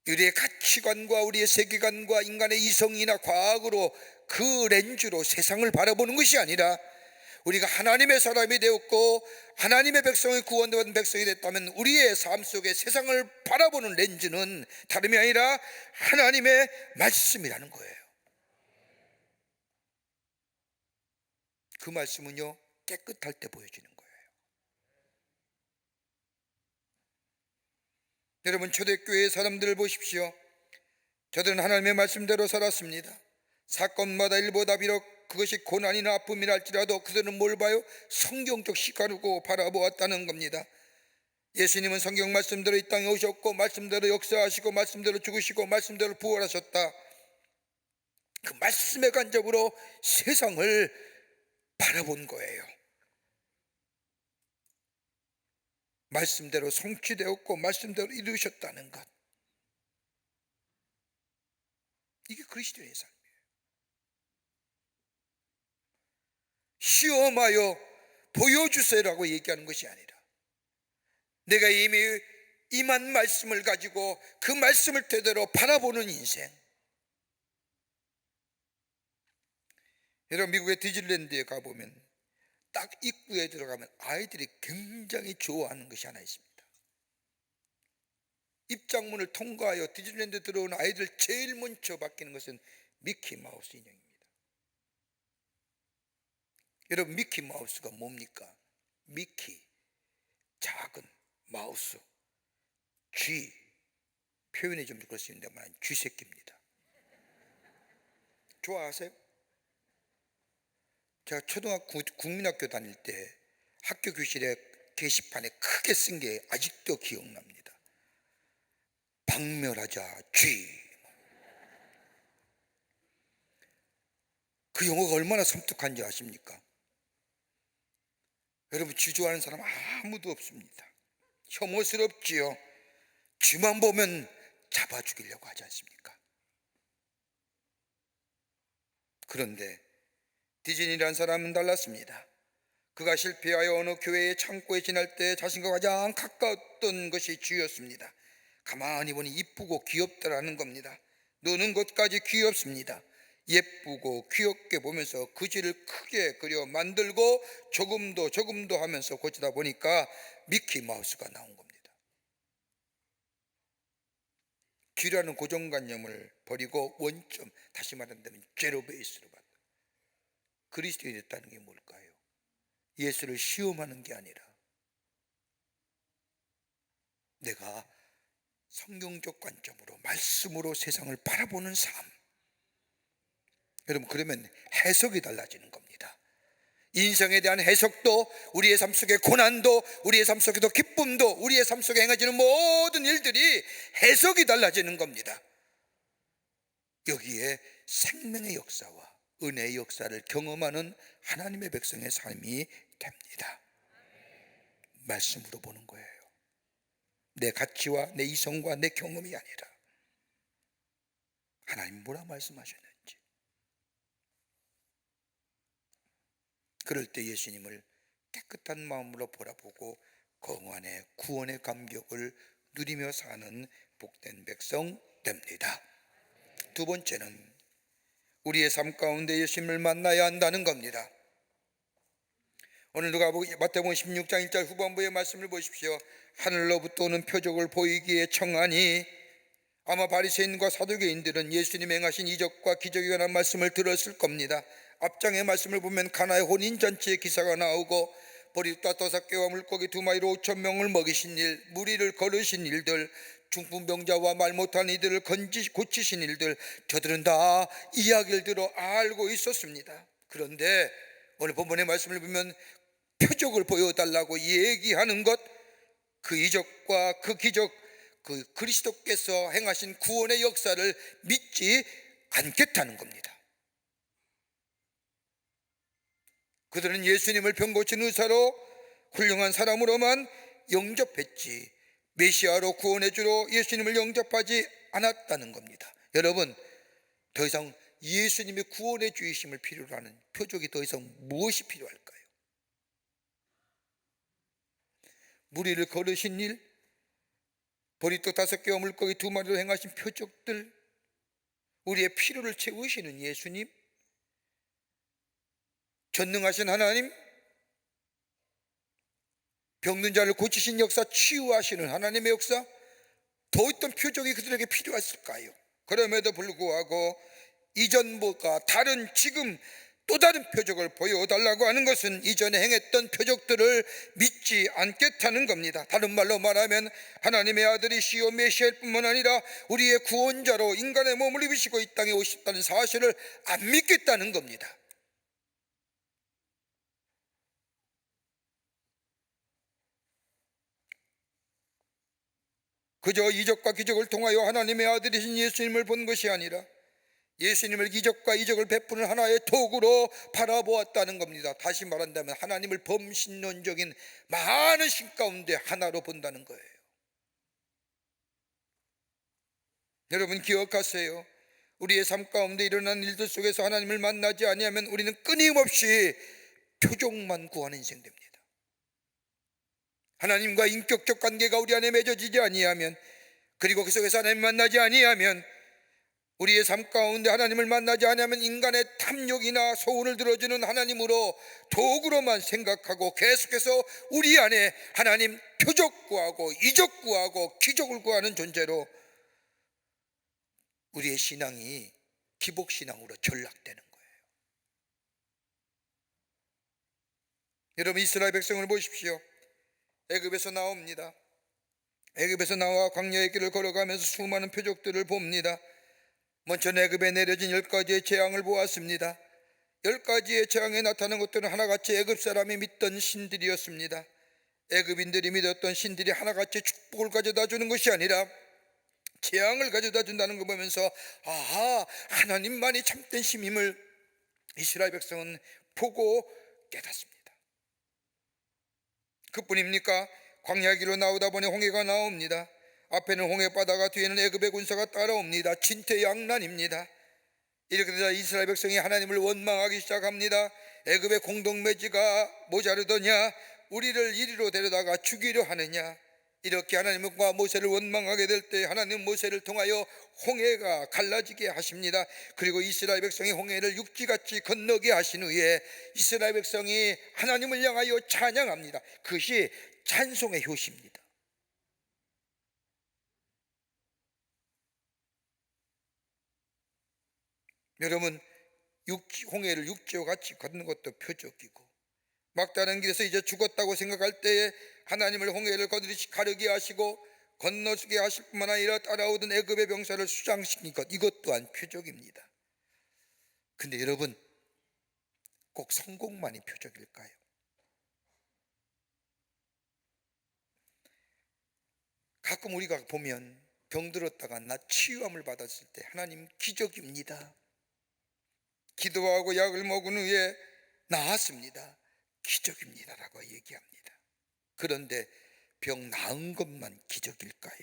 우리의 가치관과 우리의 세계관과 인간의 이성이나 과학으로 그 렌즈로 세상을 바라보는 것이 아니라 우리가 하나님의 사람이 되었고 하나님의 백성이 구원받은 백성이 됐다면 우리의 삶 속에 세상을 바라보는 렌즈는 다름이 아니라 하나님의 말씀이라는 거예요. 그 말씀은요, 깨끗할 때 보여지는 거예요. 여러분, 초대교회의 사람들을 보십시오. 저들은 하나님의 말씀대로 살았습니다. 사건마다 일보다 비록 그것이 고난이나 아픔이라 할지라도 그들은 뭘 봐요? 성경적 시각으로 바라보았다는 겁니다. 예수님은 성경 말씀대로 이 땅에 오셨고 말씀대로 역사하시고 말씀대로 죽으시고 말씀대로 부활하셨다. 그 말씀의 간접으로 세상을 바라본 거예요. 말씀대로 성취되었고 말씀대로 이루셨다는 것, 이게 그리스도의 삶이에요. 시험하여 보여주세요라고 얘기하는 것이 아니라 내가 이미 임한 말씀을 가지고 그 말씀을 대대로 바라보는 인생. 여러분, 미국의 디즈니랜드에 가보면 딱 입구에 들어가면 아이들이 굉장히 좋아하는 것이 하나 있습니다. 입장문을 통과하여 디즈니랜드 들어오는 아이들 제일 먼저 바뀌는 것은 미키마우스 인형입니다. 여러분, 미키마우스가 뭡니까? 미키, 작은 마우스, 쥐, 표현이 좀 그럴 수 있는데만 쥐새끼입니다. 좋아하세요? 제가 초등학교 국민학교 다닐 때 학교 교실에 게시판에 크게 쓴 게 아직도 기억납니다. 박멸하자 쥐. 그 용어가 얼마나 섬뜩한지 아십니까? 여러분, 쥐 좋아하는 사람 아무도 없습니다. 혐오스럽지요. 쥐만 보면 잡아 죽이려고 하지 않습니까? 그런데 디즈니라는 사람은 달랐습니다. 그가 실패하여 어느 교회의 창고에 지날 때 자신과 가장 가까웠던 것이 쥐였습니다. 가만히 보니 이쁘고 귀엽다라는 겁니다. 노는 것까지 귀엽습니다. 예쁘고 귀엽게 보면서 그 쥐를 크게 그려 만들고 조금도 하면서 고치다 보니까 미키마우스가 나온 겁니다. 쥐라는 고정관념을 버리고 원점, 다시 말한다면 제로 베이스로 봤다. 그리스도인이 됐다는 게 뭘까요? 예수를 시험하는 게 아니라 내가 성경적 관점으로 말씀으로 세상을 바라보는 삶. 여러분, 그러면 해석이 달라지는 겁니다. 인생에 대한 해석도, 우리의 삶 속의 고난도, 우리의 삶 속에도 기쁨도, 우리의 삶 속에 행해지는 모든 일들이 해석이 달라지는 겁니다. 여기에 생명의 역사와 은혜의 역사를 경험하는 하나님의 백성의 삶이 됩니다. 말씀으로 보는 거예요. 내 가치와 내 이성과 내 경험이 아니라 하나님 뭐라 말씀하셨는지. 그럴 때 예수님을 깨끗한 마음으로 바라보고 거룩한의 구원의 감격을 누리며 사는 복된 백성 됩니다. 두 번째는 우리의 삶 가운데 예수님을 만나야 한다는 겁니다. 오늘 마태복음 16장 1절 후반부의 말씀을 보십시오. 하늘로부터 오는 표적을 보이기에 청하니. 아마 바리새인과 사두개인들은 예수님 행하신 이적과 기적에 관한 말씀을 들었을 겁니다. 앞장의 말씀을 보면 가나의 혼인잔치의 기사가 나오고 보리떡 5개와 물고기 2마리로 5,000명을 먹이신 일, 무리를 거르신 일들, 중풍병자와 말 못한 이들을 고치신 일들, 저들은 다 이야기를 들어 알고 있었습니다. 그런데 오늘 본문의 말씀을 보면 표적을 보여달라고 얘기하는 것, 그 이적과 그 기적, 그 그리스도께서 행하신 구원의 역사를 믿지 않겠다는 겁니다. 그들은 예수님을 병 고친 의사로, 훌륭한 사람으로만 영접했지 메시아로 구원해주러 예수님을 영접하지 않았다는 겁니다. 여러분, 더 이상 예수님의 구원해 주심을 필요로 하는 표적이 더 이상 무엇이 필요할까요? 무리를 거르신 일, 보리떡 5개와 물고기 2마리로 행하신 표적들, 우리의 필요를 채우시는 예수님, 전능하신 하나님, 병든 자를 고치신 역사, 치유하시는 하나님의 역사, 더 어떤 표적이 그들에게 필요했을까요? 그럼에도 불구하고 이전보다 다른, 지금 또 다른 표적을 보여달라고 하는 것은 이전에 행했던 표적들을 믿지 않겠다는 겁니다. 다른 말로 말하면 하나님의 아들이시요 메시아일 뿐만 아니라 우리의 구원자로 인간의 몸을 입으시고 이 땅에 오셨다는 사실을 안 믿겠다는 겁니다. 그저 이적과 기적을 통하여 하나님의 아들이신 예수님을 본 것이 아니라 예수님을 기적과 이적을 베푸는 하나의 도구로 바라보았다는 겁니다. 다시 말한다면 하나님을 범신론적인 많은 신 가운데 하나로 본다는 거예요. 여러분 기억하세요. 우리의 삶 가운데 일어난 일들 속에서 하나님을 만나지 아니하면 우리는 끊임없이 표적만 구하는 인생 됩니다. 하나님과 인격적 관계가 우리 안에 맺어지지 아니하면, 그리고 그 속에서 하나님 만나지 아니하면, 우리의 삶 가운데 하나님을 만나지 않으면 인간의 탐욕이나 소원을 들어주는 하나님으로 도구로만 생각하고 계속해서 우리 안에 하나님 표적 구하고 이적 구하고 기적을 구하는 존재로 우리의 신앙이 기복신앙으로 전락되는 거예요. 여러분 이스라엘 백성을 보십시오. 애굽에서 나옵니다. 애굽에서 나와 광야의 길을 걸어가면서 수많은 표적들을 봅니다. 먼저 애굽에 내려진 10가지의 재앙을 보았습니다. 10가지의 재앙에 나타난 것들은 하나같이 애굽 사람이 믿던 신들이었습니다. 애굽인들이 믿었던 신들이 하나같이 축복을 가져다 주는 것이 아니라 재앙을 가져다 준다는 걸 보면서 아하, 하나님만이 참된 신임을 이스라엘 백성은 보고 깨닫습니다. 그뿐입니까? 광야 길로 나오다 보니 홍해가 나옵니다. 앞에는 홍해 바다가, 뒤에는 애굽의 군사가 따라옵니다. 진퇴양난입니다. 이렇게 되자 이스라엘 백성이 하나님을 원망하기 시작합니다. 애굽의 공동매지가 모자르더냐? 우리를 이리로 데려다가 죽이려 하느냐? 이렇게 하나님과 모세를 원망하게 될 때 하나님 모세를 통하여 홍해가 갈라지게 하십니다. 그리고 이스라엘 백성이 홍해를 육지같이 건너게 하신 후에 이스라엘 백성이 하나님을 향하여 찬양합니다. 그것이 찬송의 효시입니다. 여러분, 홍해를 육지와 같이 걷는 것도 표적이고, 막다른 길에서 이제 죽었다고 생각할 때에 하나님을 홍해를 가르게 하시고 건너게 하실 뿐만 아니라 따라오던 애굽의 병사를 수장시킨 것, 이것 또한 표적입니다. 근데 여러분, 꼭 성공만이 표적일까요? 가끔 우리가 보면 병들었다가 나 치유함을 받았을 때 하나님 기적입니다. 기도하고 약을 먹은 후에 나았습니다. 기적입니다라고 얘기합니다. 그런데 병 나은 것만 기적일까요?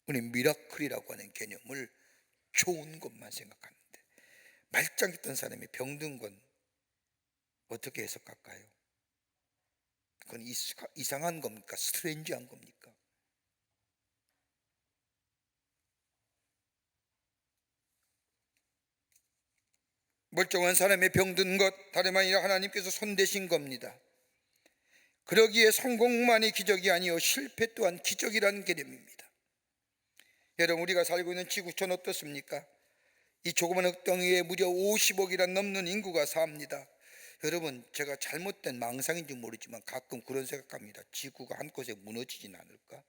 우리 미라클이라고 하는 개념을 좋은 것만 생각하는데, 말짱했던 사람이 병든 건 어떻게 해석할까요? 그건 이상한 겁니까? 스트레인지한 겁니까? 멀쩡한 사람의 병든 것 다름 아니라 하나님께서 손대신 겁니다. 그러기에 성공만이 기적이 아니요 실패 또한 기적이라는 개념입니다. 여러분, 우리가 살고 있는 지구촌 어떻습니까? 이 조그만 흙덩이에 무려 50억이란 넘는 인구가 삽니다. 여러분, 제가 잘못된 망상인지 모르지만 가끔 그런 생각합니다. 지구가 한 곳에 무너지진 않을까?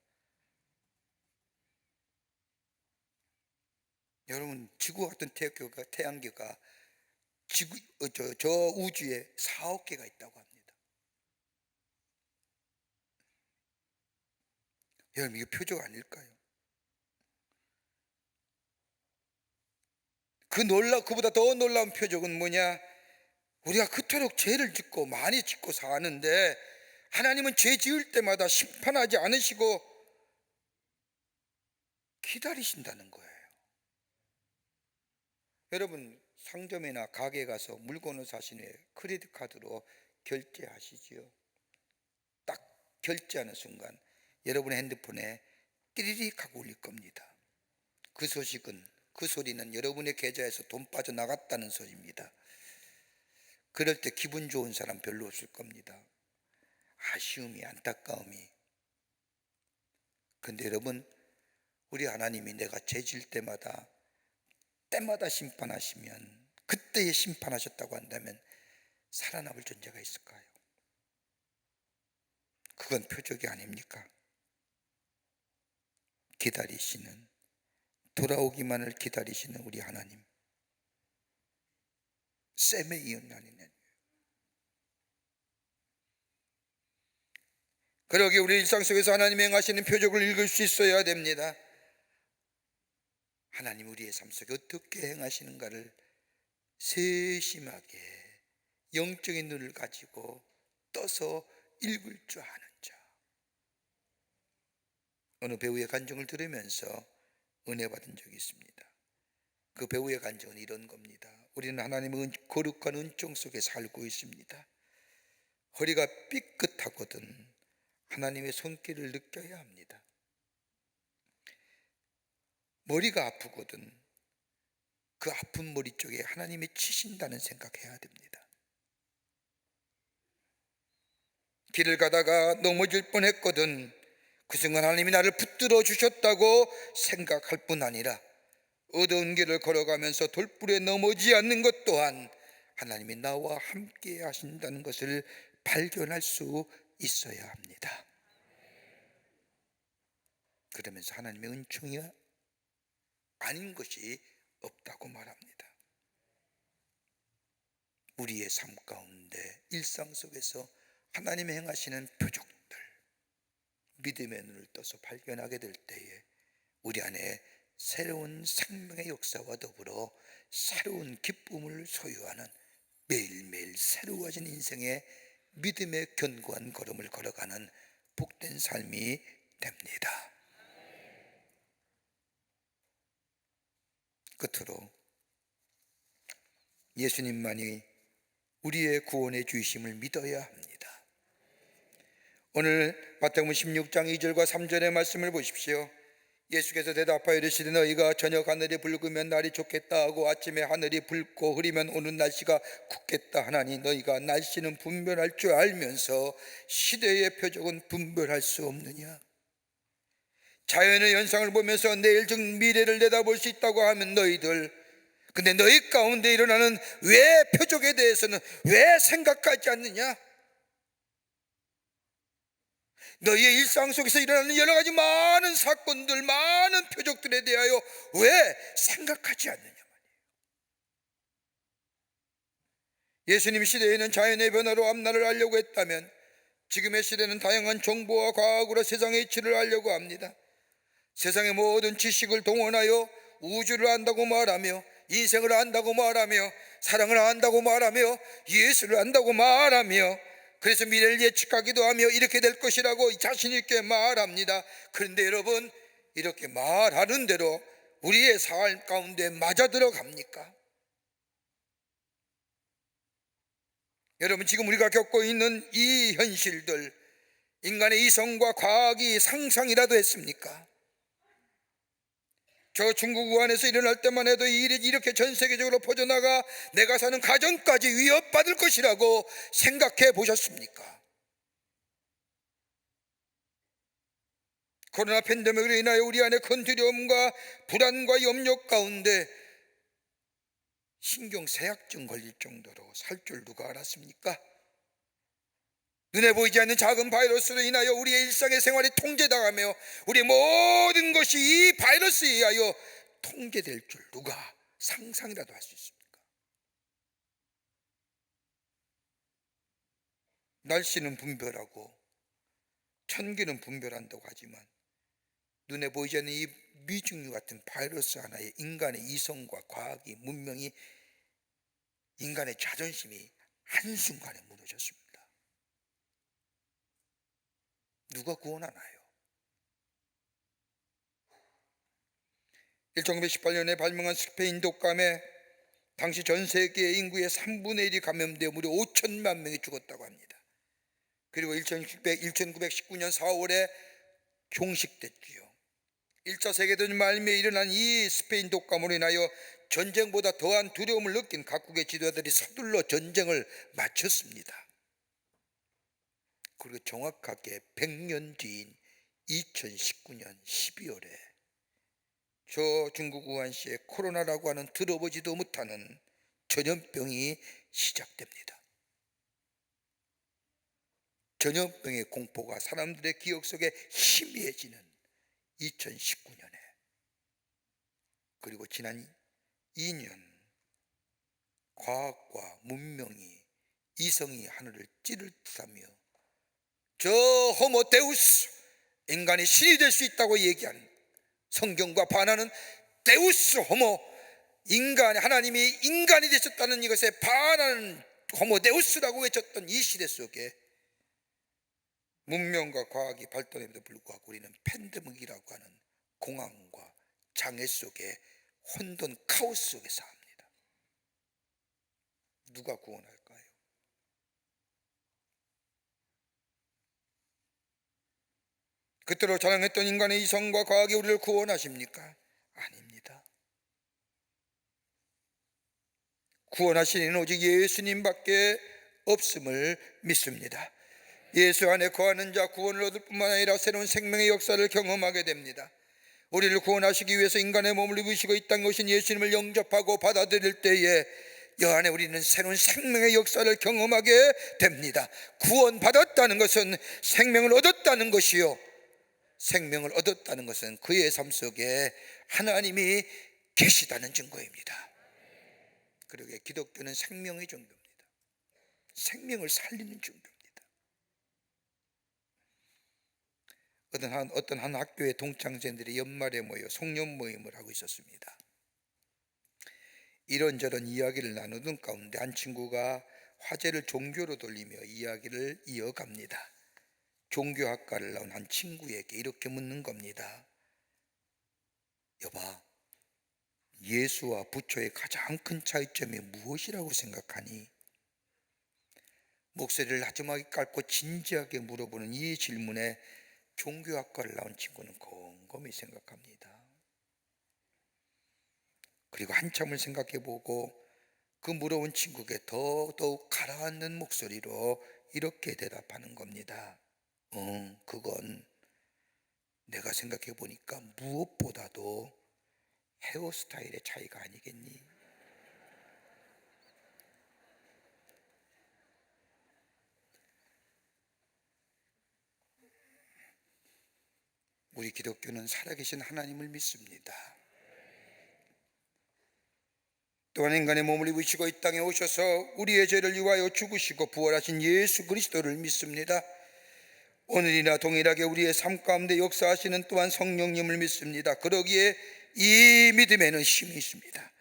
여러분, 지구 같은 태양계가 저 우주에 4억 개가 있다고 합니다. 여러분, 이게 표적 아닐까요? 그보다 더 놀라운 표적은 뭐냐? 우리가 그토록 죄를 짓고 많이 짓고 사는데 하나님은 죄 지을 때마다 심판하지 않으시고 기다리신다는 거예요. 여러분, 상점이나 가게 가서 물건을 사신 후에 크레딧 카드로 결제하시지요. 딱 결제하는 순간 여러분의 핸드폰에 띠리릭 하고 울릴 겁니다. 그 소리는 여러분의 계좌에서 돈 빠져나갔다는 소리입니다. 그럴 때 기분 좋은 사람 별로 없을 겁니다. 아쉬움이, 안타까움이. 근데 여러분, 우리 하나님이 내가 죄 질 때마다 심판하시면, 그때에 심판하셨다고 한다면 살아남을 존재가 있을까요? 그건 표적이 아닙니까? 돌아오기만을 기다리시는 우리 하나님, 셈에 이은 아니네. 그러기에 우리 일상 속에서 하나님이 행하시는 표적을 읽을 수 있어야 됩니다. 하나님 우리의 삶 속에 어떻게 행하시는가를 세심하게 영적인 눈을 가지고 떠서 읽을 줄 아는 자. 어느 배우의 간증을 들으면서 은혜 받은 적이 있습니다. 그 배우의 간증은 이런 겁니다. 우리는 하나님의 거룩한 은총 속에 살고 있습니다. 허리가 삐끗하거든 하나님의 손길을 느껴야 합니다. 머리가 아프거든 그 아픈 머리 쪽에 하나님이 치신다는 생각해야 됩니다. 길을 가다가 넘어질 뻔했거든 그 순간 하나님이 나를 붙들어 주셨다고 생각할 뿐 아니라 어두운 길을 걸어가면서 돌불에 넘어지지 않는 것 또한 하나님이 나와 함께 하신다는 것을 발견할 수 있어야 합니다. 그러면서 하나님의 은총이 아닌 것이 없다고 말합니다. 우리의 삶 가운데 일상 속에서 하나님이 행하시는 표적들, 믿음의 눈을 떠서 발견하게 될 때에 우리 안에 새로운 생명의 역사와 더불어 새로운 기쁨을 소유하는 매일매일 새로워진 인생의 믿음의 견고한 걸음을 걸어가는 복된 삶이 됩니다. 끝으로 예수님만이 우리의 구원의 주이심을 믿어야 합니다. 오늘 마태복음 16장 2절과 3절의 말씀을 보십시오. 예수께서 대답하여 이르시되 너희가 저녁 하늘이 붉으면 날이 좋겠다 하고 아침에 하늘이 붉고 흐리면 오는 날씨가 굳겠다 하나니 너희가 날씨는 분별할 줄 알면서 시대의 표적은 분별할 수 없느냐? 자연의 현상을 보면서 내일 즉 미래를 내다볼 수 있다고 하면 근데 너희 가운데 일어나는 왜 표적에 대해서는 왜 생각하지 않느냐? 너희의 일상 속에서 일어나는 여러 가지 많은 사건들, 많은 표적들에 대하여 왜 생각하지 않느냐 말이에요. 예수님 시대에는 자연의 변화로 앞날을 알려고 했다면 지금의 시대는 다양한 정보와 과학으로 세상의 이치를 알려고 합니다. 세상의 모든 지식을 동원하여 우주를 안다고 말하며, 인생을 안다고 말하며, 사랑을 안다고 말하며, 예수를 안다고 말하며, 그래서 미래를 예측하기도 하며 이렇게 될 것이라고 자신 있게 말합니다. 그런데 여러분, 이렇게 말하는 대로 우리의 삶 가운데 맞아 들어갑니까? 여러분, 지금 우리가 겪고 있는 이 현실들, 인간의 이성과 과학이 상상이라도 했습니까? 저 중국 우한에서 일어날 때만 해도 이 일이 이렇게 전 세계적으로 퍼져나가 내가 사는 가정까지 위협받을 것이라고 생각해 보셨습니까? 코로나 팬데믹으로 인하여 우리 안에 큰 두려움과 불안과 염려 가운데 신경쇠약증 걸릴 정도로 살 줄 누가 알았습니까? 눈에 보이지 않는 작은 바이러스로 인하여 우리의 일상의 생활이 통제당하며 우리의 모든 것이 이 바이러스에 의하여 통제될 줄 누가 상상이라도 할 수 있습니까? 날씨는 분별하고 천기는 분별한다고 하지만 눈에 보이지 않는 이 미중류 같은 바이러스 하나에 인간의 이성과 과학이, 문명이, 인간의 자존심이 한순간에 무너졌습니다. 누가 구원하나요? 1918년에 발명한 스페인 독감에 당시 전 세계 인구의 3분의 1이 감염되어 무려 5천만 명이 죽었다고 합니다. 그리고 1919년 4월에 종식됐지요. 1차 세계대전 말미에 일어난 이 스페인 독감으로 인하여 전쟁보다 더한 두려움을 느낀 각국의 지도자들이 서둘러 전쟁을 마쳤습니다. 그리고 정확하게 100년 뒤인 2019년 12월에 저 중국 우한시에 코로나라고 하는 들어보지도 못하는 전염병이 시작됩니다. 전염병의 공포가 사람들의 기억 속에 희미해지는 2019년에, 그리고 지난 2년 과학과 문명이, 이성이 하늘을 찌를 듯하며 저 호모 데우스, 인간이 신이 될 수 있다고 얘기한, 성경과 반하는 데우스 호모, 하나님이 인간이 되셨다는 이것에 반하는 호모 데우스라고 외쳤던 이 시대 속에 문명과 과학이 발달함에도 불구하고 우리는 팬데믹이라고 하는 공황과 장애 속에, 혼돈 카오스 속에 삽니다. 누가 구원할까요? 그때로 자랑했던 인간의 이성과 과학이 우리를 구원하십니까? 아닙니다. 구원하시는 이는 오직 예수님밖에 없음을 믿습니다. 예수 안에 거하는 자 구원을 얻을 뿐만 아니라 새로운 생명의 역사를 경험하게 됩니다. 우리를 구원하시기 위해서 인간의 몸을 입으시고 이 땅에 오신 예수님을 영접하고 받아들일 때에 여 안에 우리는 새로운 생명의 역사를 경험하게 됩니다. 구원받았다는 것은 생명을 얻었다는 것이요, 생명을 얻었다는 것은 그의 삶 속에 하나님이 계시다는 증거입니다. 그러게 기독교는 생명의 종교입니다. 생명을 살리는 종교입니다. 어떤 한 학교의 동창생들이 연말에 모여 송년 모임을 하고 있었습니다. 이런저런 이야기를 나누던 가운데 한 친구가 화제를 종교로 돌리며 이야기를 이어갑니다. 종교학과를 나온 한 친구에게 이렇게 묻는 겁니다. 여봐, 예수와 부처의 가장 큰 차이점이 무엇이라고 생각하니? 목소리를 나지막이 깔고 진지하게 물어보는 이 질문에 종교학과를 나온 친구는 곰곰이 생각합니다. 그리고 한참을 생각해보고 그 물어본 친구에게 더욱 가라앉는 목소리로 이렇게 대답하는 겁니다. 그건 내가 생각해보니까 무엇보다도 헤어스타일의 차이가 아니겠니? 우리 기독교는 살아계신 하나님을 믿습니다. 또한 인간의 몸을 입으시고 이 땅에 오셔서 우리의 죄를 위하여 죽으시고 부활하신 예수 그리스도를 믿습니다. 오늘이나 동일하게 우리의 삶 가운데 역사하시는 또한 성령님을 믿습니다. 그러기에 이 믿음에는 힘이 있습니다.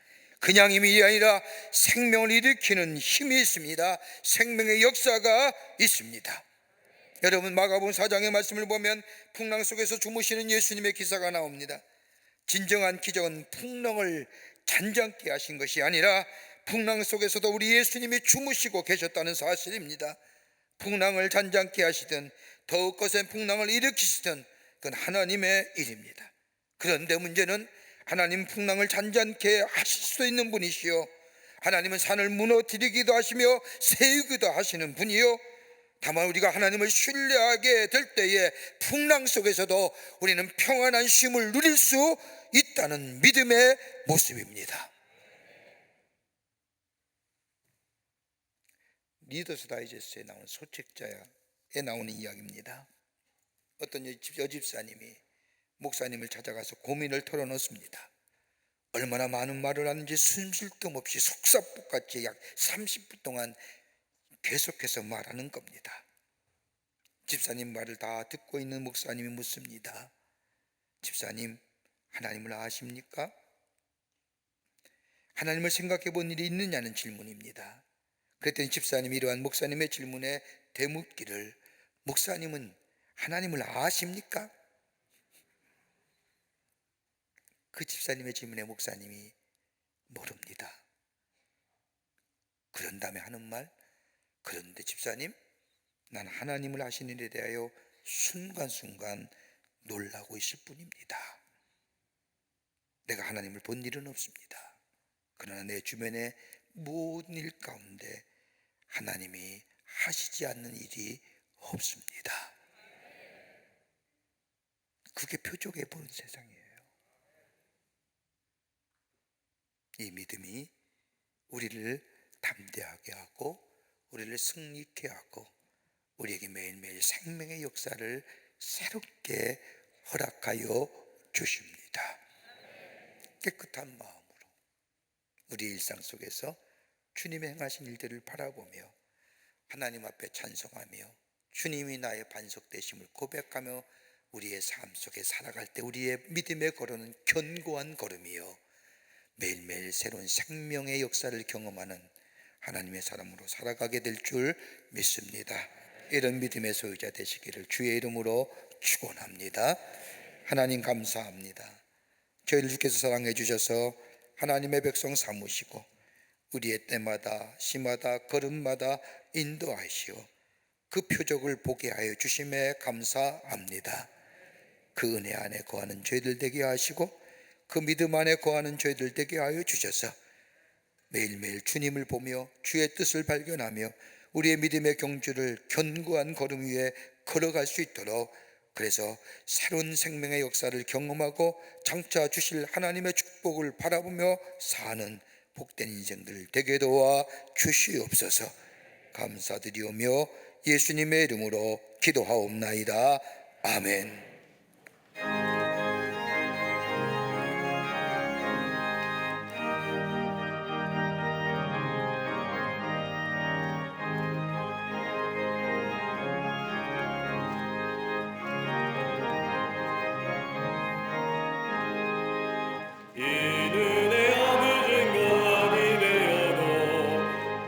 그냥 힘이 아니라 생명을 일으키는 힘이 있습니다. 생명의 역사가 있습니다. 여러분, 마가복음 4장의 말씀을 보면 풍랑 속에서 주무시는 예수님의 기사가 나옵니다. 진정한 기적은 풍랑을 잔잔케 하신 것이 아니라 풍랑 속에서도 우리 예수님이 주무시고 계셨다는 사실입니다. 풍랑을 잔잔케 하시든 더욱 거센 풍랑을 일으키시든 그건 하나님의 일입니다. 그런데 문제는 하나님 풍랑을 잔잔케 하실 수도 있는 분이시요, 하나님은 산을 무너뜨리기도 하시며 세우기도 하시는 분이요, 다만 우리가 하나님을 신뢰하게 될 때에 풍랑 속에서도 우리는 평안한 쉼을 누릴 수 있다는 믿음의 모습입니다. 리더스 다이제스트에 나오는 소책자에 나오는 이야기입니다. 어떤 여집사님이 목사님을 찾아가서 고민을 털어놓습니다. 얼마나 많은 말을 하는지 숨 쉴 틈 없이 속사포같이 약 30분 동안 계속해서 말하는 겁니다. 집사님 말을 다 듣고 있는 목사님이 묻습니다. 집사님, 하나님을 아십니까? 하나님을 생각해 본 일이 있느냐는 질문입니다. 그랬더니 집사님이 이러한 목사님의 질문에 대묻기를, 목사님은 하나님을 아십니까? 그 집사님의 질문에 목사님이 모릅니다. 그런 다음에 하는 말, 그런데 집사님, 난 하나님을 아시는 일에 대하여 순간순간 놀라고 있을 뿐입니다. 내가 하나님을 본 일은 없습니다. 그러나 내 주변의 모든 일 가운데 하나님이 하시지 않는 일이 없습니다. 그게 표적해 보는 세상이에요. 이 믿음이 우리를 담대하게 하고 우리를 승리케 하고 우리에게 매일매일 생명의 역사를 새롭게 허락하여 주십니다. 깨끗한 마음으로 우리 일상 속에서 주님의 행하신 일들을 바라보며 하나님 앞에 찬송하며 주님이 나의 반석 되심을 고백하며 우리의 삶 속에 살아갈 때 우리의 믿음의 걸음은 견고한 걸음이요, 매일매일 새로운 생명의 역사를 경험하는 하나님의 사람으로 살아가게 될 줄 믿습니다. 이런 믿음의 소유자 되시기를 주의 이름으로 축원합니다. 하나님 감사합니다. 저희를 주께서 사랑해 주셔서 하나님의 백성 삼으시고 우리의 때마다 시마다 걸음마다 인도하시어 그 표적을 보게 하여 주심에 감사합니다. 그 은혜 안에 거하는 저희들 되게 하시고 그 믿음 안에 거하는 저희들 되게 하여 주셔서 매일매일 주님을 보며 주의 뜻을 발견하며 우리의 믿음의 경주를 견고한 걸음 위에 걸어갈 수 있도록, 그래서 새로운 생명의 역사를 경험하고 장차 주실 하나님의 축복을 바라보며 사는 복된 인생들 되게 도와 주시옵소서. 감사드리오며 예수님의 이름으로 기도하옵나이다. 아멘.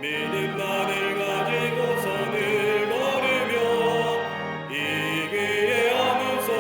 믿음만을 가지고서 늘 걸으며 이 귀에 아무 소리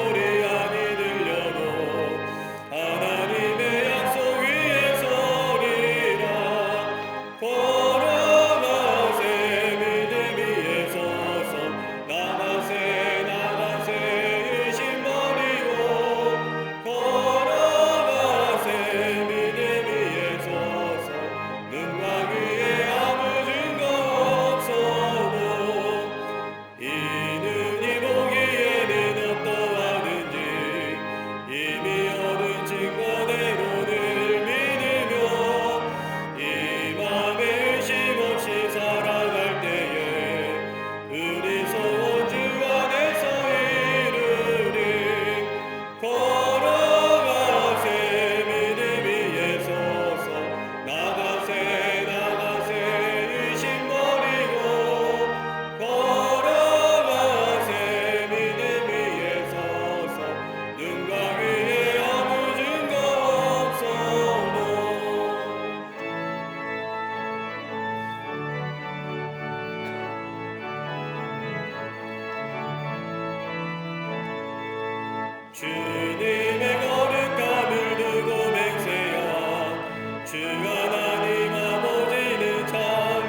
주님의 거룩함을 두고 맹세하 주 하나님 아버지는 참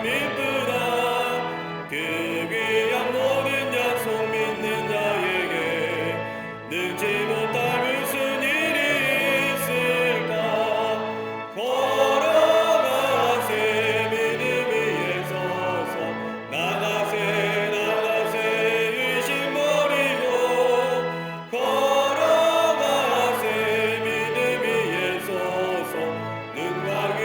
이쁘다 그 귀한 모든 약속 믿는 자에게 능지 못할 무슨 일이 있을까 걸어가세 믿음 위에 서서 나가세 의심 버리고 걸어가세 믿음 위에 서서 눈과 귀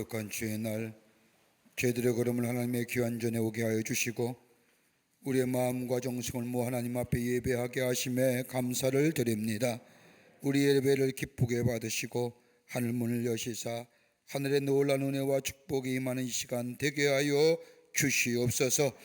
거룩한 주의 날 저희들의 걸음을 하나님의 귀한 전에 오게 하여 주시고 우리의 마음과 정성을 모아 하나님 앞에 예배하게 하심에 감사를 드립니다. 우리의 예배를 기쁘게 받으시고 하늘문을 여시사 하늘의 놀라운 은혜와 축복이 임하는 이 시간 되게 하여 주시옵소서.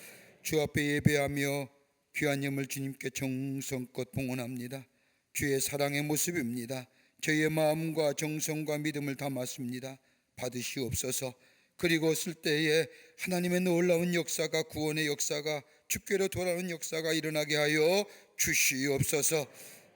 주 앞에 예배하며 귀한 예물 주님께 정성껏 봉헌합니다. 주의 사랑의 모습입니다. 저희의 마음과 정성과 믿음을 담았습니다. 받으시옵소서. 그리고 쓸 때에 하나님의 놀라운 역사가, 구원의 역사가, 주께로 돌아오는 역사가 일어나게 하여 주시옵소서.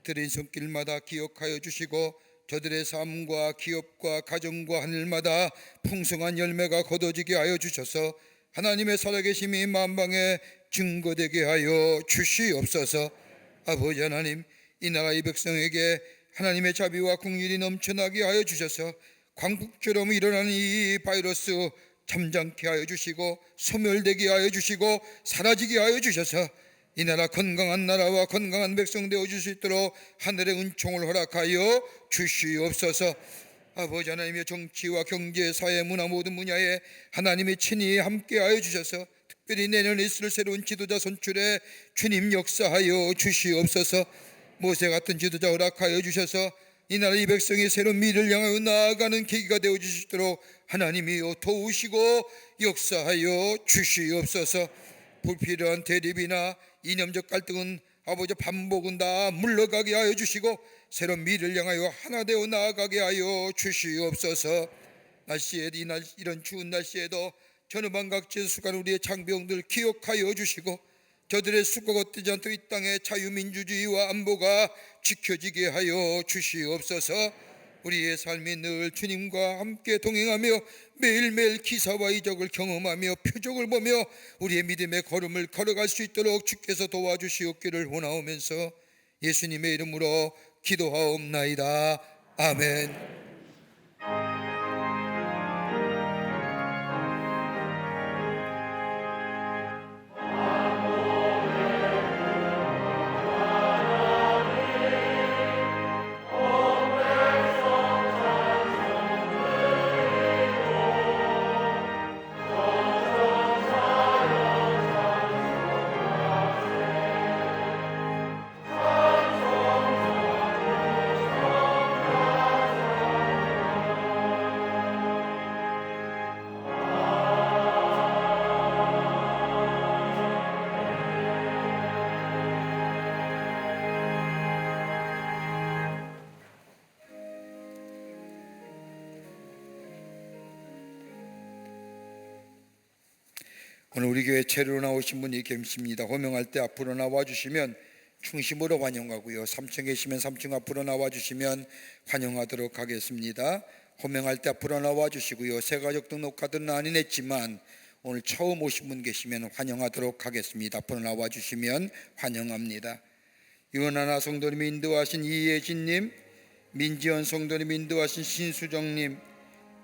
드린 손길마다 기억하여 주시고 저들의 삶과 기업과 가정과 하늘마다 풍성한 열매가 거둬지게 하여 주셔서 하나님의 살아계심이 만방에 증거되게 하여 주시옵소서. 아버지 하나님, 이 나라 이 백성에게 하나님의 자비와 긍휼이 넘쳐나게 하여 주셔서 광풍처럼 일어나는 이 바이러스 잠잠케 하여 주시고 소멸되게 하여 주시고 사라지게 하여 주셔서 이 나라 건강한 나라와 건강한 백성 되어줄 수 있도록 하늘의 은총을 허락하여 주시옵소서. 아버지 하나님의 정치와 경제, 사회, 문화 모든 분야에 하나님이 친히 함께하여 주셔서 특별히 내년에 있을 새로운 지도자 선출에 주님 역사하여 주시옵소서. 모세 같은 지도자 허락하여 주셔서 이 나라 이 백성의 새로운 미래를 향하여 나아가는 계기가 되어 주시도록 하나님이여 도우시고 역사하여 주시옵소서. 불필요한 대립이나 이념적 갈등은 아버지 반복은 다 물러가게 하여 주시고 새로운 미래를 향하여 하나 되어 나아가게 하여 주시옵소서. 날씨에 이런 추운 날씨에도 전후방각지에서 수고하는 우리의 장병들 기억하여 주시고 저들의 수고가 헛되지 않도록 이 땅의 자유민주주의와 안보가 지켜지게 하여 주시옵소서. 우리의 삶이 늘 주님과 함께 동행하며 매일매일 기사와 이적을 경험하며 표적을 보며 우리의 믿음의 걸음을 걸어갈 수 있도록 주께서 도와주시옵기를 원하오면서 예수님의 이름으로 기도하옵나이다. 아멘. 오늘 우리 교회 체류로 나오신 분이 계십니다. 호명할 때 앞으로 나와주시면 충심으로 환영하고요. 3층 계시면 3층 앞으로 나와주시면 환영하도록 하겠습니다. 호명할 때 앞으로 나와주시고요. 새가족 등록카드는 안 냈지만 오늘 처음 오신 분 계시면 환영하도록 하겠습니다. 앞으로 나와주시면 환영합니다. 유은하나 성도님 인도하신 이예진님, 민지연 성도님 인도하신 신수정님,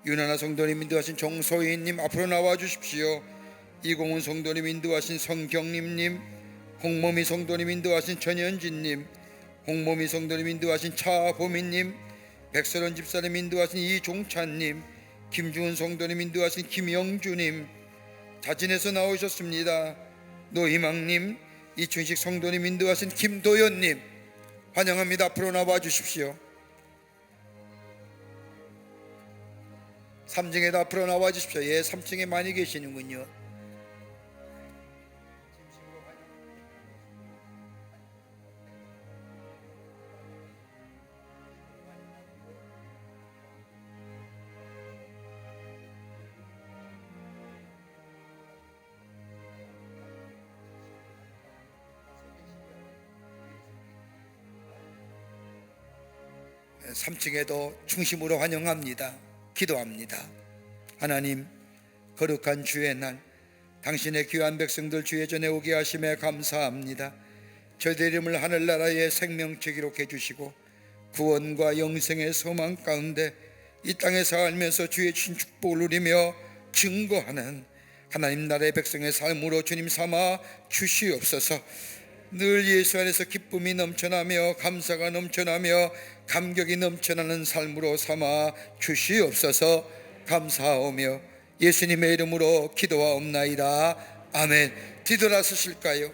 유은하나 성도님 인도하신 정소희님 앞으로 나와주십시오. 이공훈 성도님 인도하신 성경림님, 홍모미 성도님 인도하신 전현진님, 홍모미 성도님 인도하신 차보미님, 백설원 집사님 인도하신 이종찬님, 김주은 성도님 인도하신 김영주님, 자진해서 나오셨습니다. 노희망님, 이춘식 성도님 인도하신 김도연님 환영합니다. 앞으로 나와 주십시오. 3층에도 앞으로 나와 주십시오. 예, 3층에 많이 계시는군요. 네, 3층에도 충심으로 환영합니다. 기도합니다. 하나님, 거룩한 주의 날 당신의 귀한 백성들 주의 전에 오게 하심에 감사합니다. 저희들 이름을 하늘나라의 생명체 기록해 주시고 구원과 영생의 소망 가운데 이 땅에 살면서 주의 주신 축복을 누리며 증거하는 하나님 나라의 백성의 삶으로 주님 삼아 주시옵소서. 늘 예수 안에서 기쁨이 넘쳐나며 감사가 넘쳐나며 감격이 넘쳐나는 삶으로 삼아 주시옵소서. 감사하오며 예수님의 이름으로 기도하옵나이다. 아멘. 뒤돌아서실까요?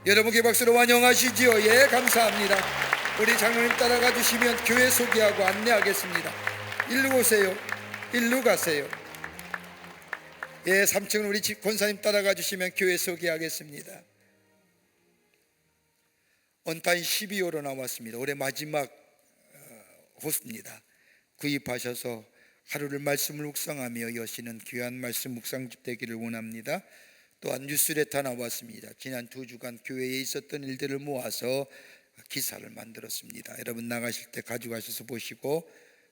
여러분께 박수로 환영하시지요. 예, 감사합니다. 우리 장로님 따라가 주시면 교회 소개하고 안내하겠습니다. 일로 오세요. 일로 가세요. 예, 3층은 우리 집 권사님 따라가 주시면 교회 소개하겠습니다. 언타인 12호로 나왔습니다. 올해 마지막 호수입니다. 구입하셔서 하루를 말씀을 묵상하며 여시는 귀한 말씀 묵상집 되기를 원합니다. 또한 뉴스레터 나왔습니다. 지난 2주간 교회에 있었던 일들을 모아서 기사를 만들었습니다. 여러분 나가실 때 가져가셔서 보시고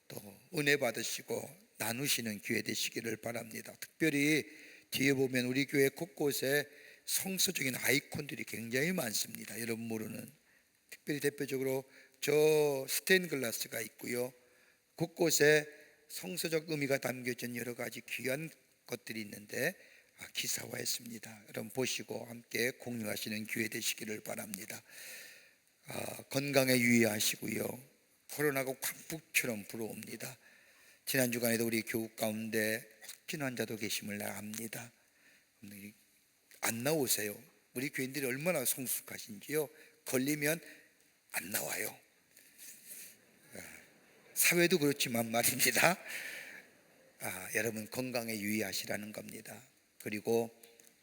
또 은혜 받으시고 나누시는 기회 되시기를 바랍니다. 특별히 뒤에 보면 우리 교회 곳곳에 성서적인 아이콘들이 굉장히 많습니다. 여러분 모르는, 특별히 대표적으로 저 스테인글라스가 있고요. 곳곳에 성서적 의미가 담겨진 여러 가지 귀한 것들이 있는데 기사화했습니다. 여러분 보시고 함께 공유하시는 기회 되시기를 바랍니다. 건강에 유의하시고요. 코로나가 광풍처럼 불어옵니다. 지난 주간에도 우리 교육 가운데 확진 환자도 계심을 압니다. 안 나오세요. 우리 교인들이 얼마나 성숙하신지요. 걸리면 안 나와요. 사회도 그렇지만 말입니다. 여러분 건강에 유의하시라는 겁니다. 그리고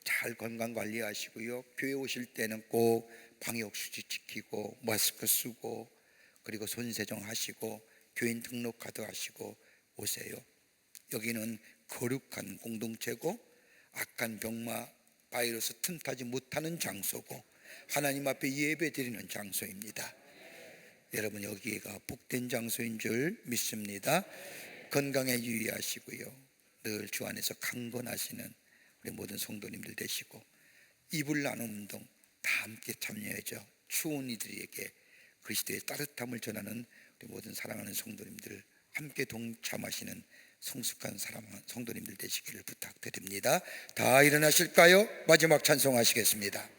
잘 건강 관리하시고요. 교회 오실 때는 꼭 방역수칙 지키고 마스크 쓰고 그리고 손세정 하시고 교인 등록카드 하시고 오세요. 여기는 거룩한 공동체고 악한 병마 바이러스 틈타지 못하는 장소고 하나님 앞에 예배 드리는 장소입니다. 여러분 여기가 복된 장소인 줄 믿습니다. 건강에 유의하시고요. 늘 주 안에서 강건하시는 우리 모든 성도님들 되시고 이불 나눔 운동 다 함께 참여해줘 추운 이들에게 그리스도의 따뜻함을 전하는 우리 모든 사랑하는 성도님들 함께 동참하시는 성숙한 사랑하는 성도님들 되시기를 부탁드립니다. 다 일어나실까요? 마지막 찬송하시겠습니다.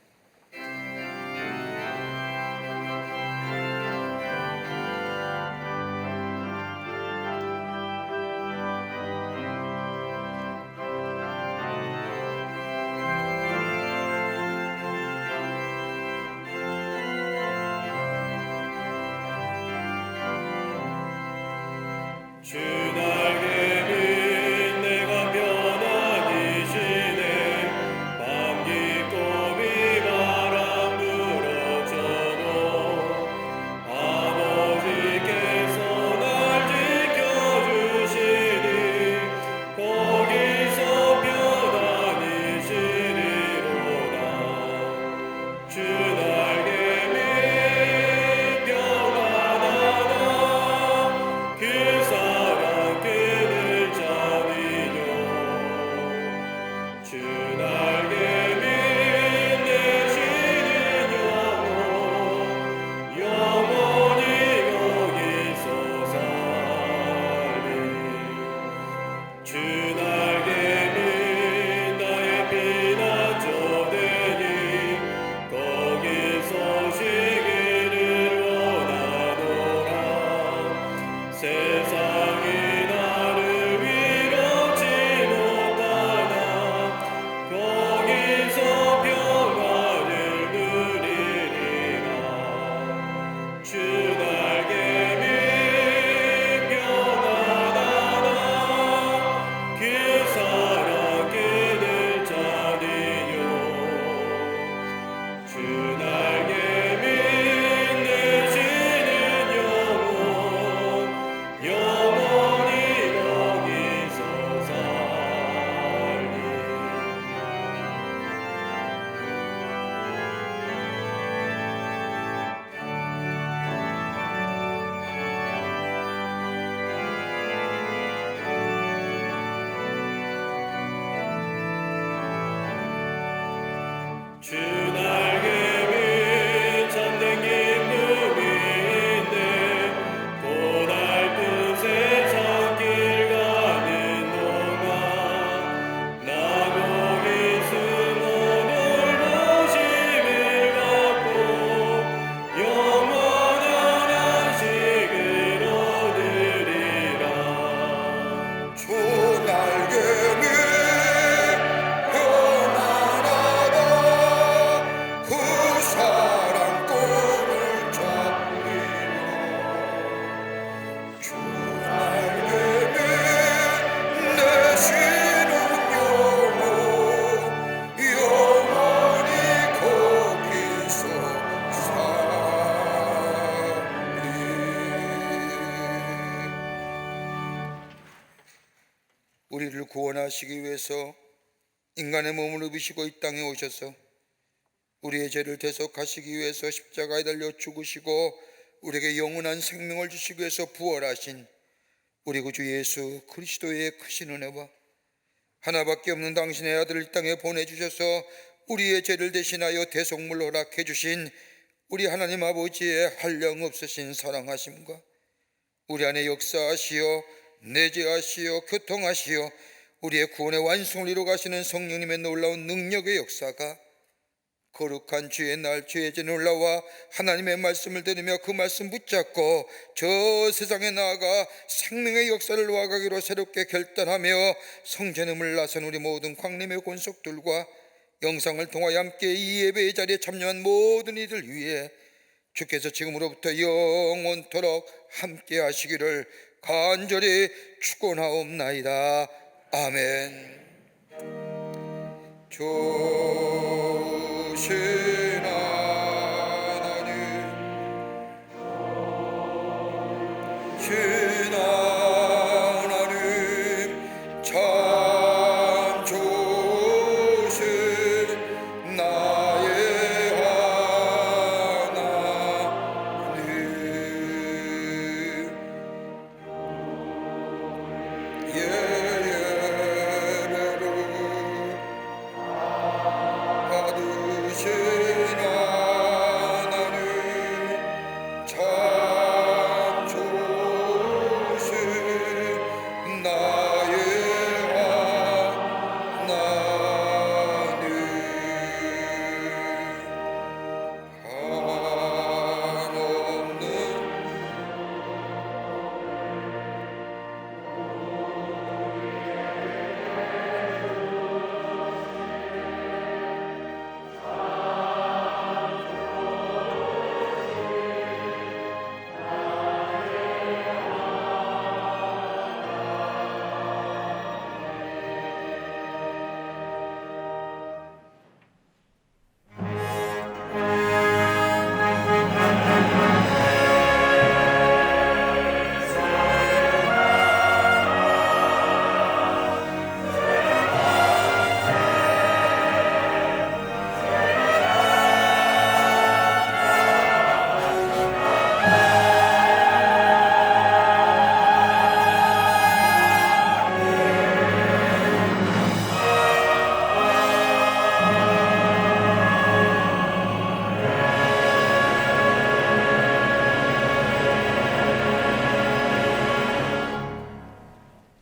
주 날개 빛 내가 편안히 쉬네 밤 깊고 비바람 불어쳐도 아버지께서 날 지켜주시니 거기서 편안히 쉬리로다. 주 날개 빛 평안하다 그 사랑 그늘 자리요. 주 날개 빛 내시는 영원히 여기서 살리. 주 날개 빛 나의 피난처 되니 거기서 쉬기를 원하노라. 세상이 나를 위롭지 못하나 거기서 평안을 누리리라. 주 날개 빛 평안하다 그 사랑 그늘 자리요. 주 날개 빛 내시는 영원히 여기서 살리. 주 날개 빛 참된 기쁨이 있네 고달픈 세상 길 가는 동안 나 거기 숨어 놀보심을 갖고 영원한 안식을 얻으리라. 주 구원하시기 위해서 인간의 몸을 입으시고 이 땅에 오셔서 우리의 죄를 대속하시기 위해서 십자가에 달려 죽으시고 우리에게 영원한 생명을 주시기 위해서 부활하신 우리 구주 예수 그리스도의 크신 은혜와 하나밖에 없는 당신의 아들을 이 땅에 보내주셔서 우리의 죄를 대신하여 대속물로 허락해 주신 우리 하나님 아버지의 한량없으신 사랑하심과 우리 안에 역사하시어 내재하시어 교통하시어 우리의 구원의 완성을 이루가시는 성령님의 놀라운 능력의 역사가 거룩한 주의 날 주의 전에 올라와 하나님의 말씀을 들으며 그 말씀 붙잡고 저 세상에 나아가 생명의 역사를 놓아가기로 새롭게 결단하며 성전음을 나선 우리 모든 광림의 권속들과 영상을 통하여 함께 이 예배의 자리에 참여한 모든 이들 위해 주께서 지금으로부터 영원토록 함께 하시기를 간절히 축원하옵나이다. 아멘. 조시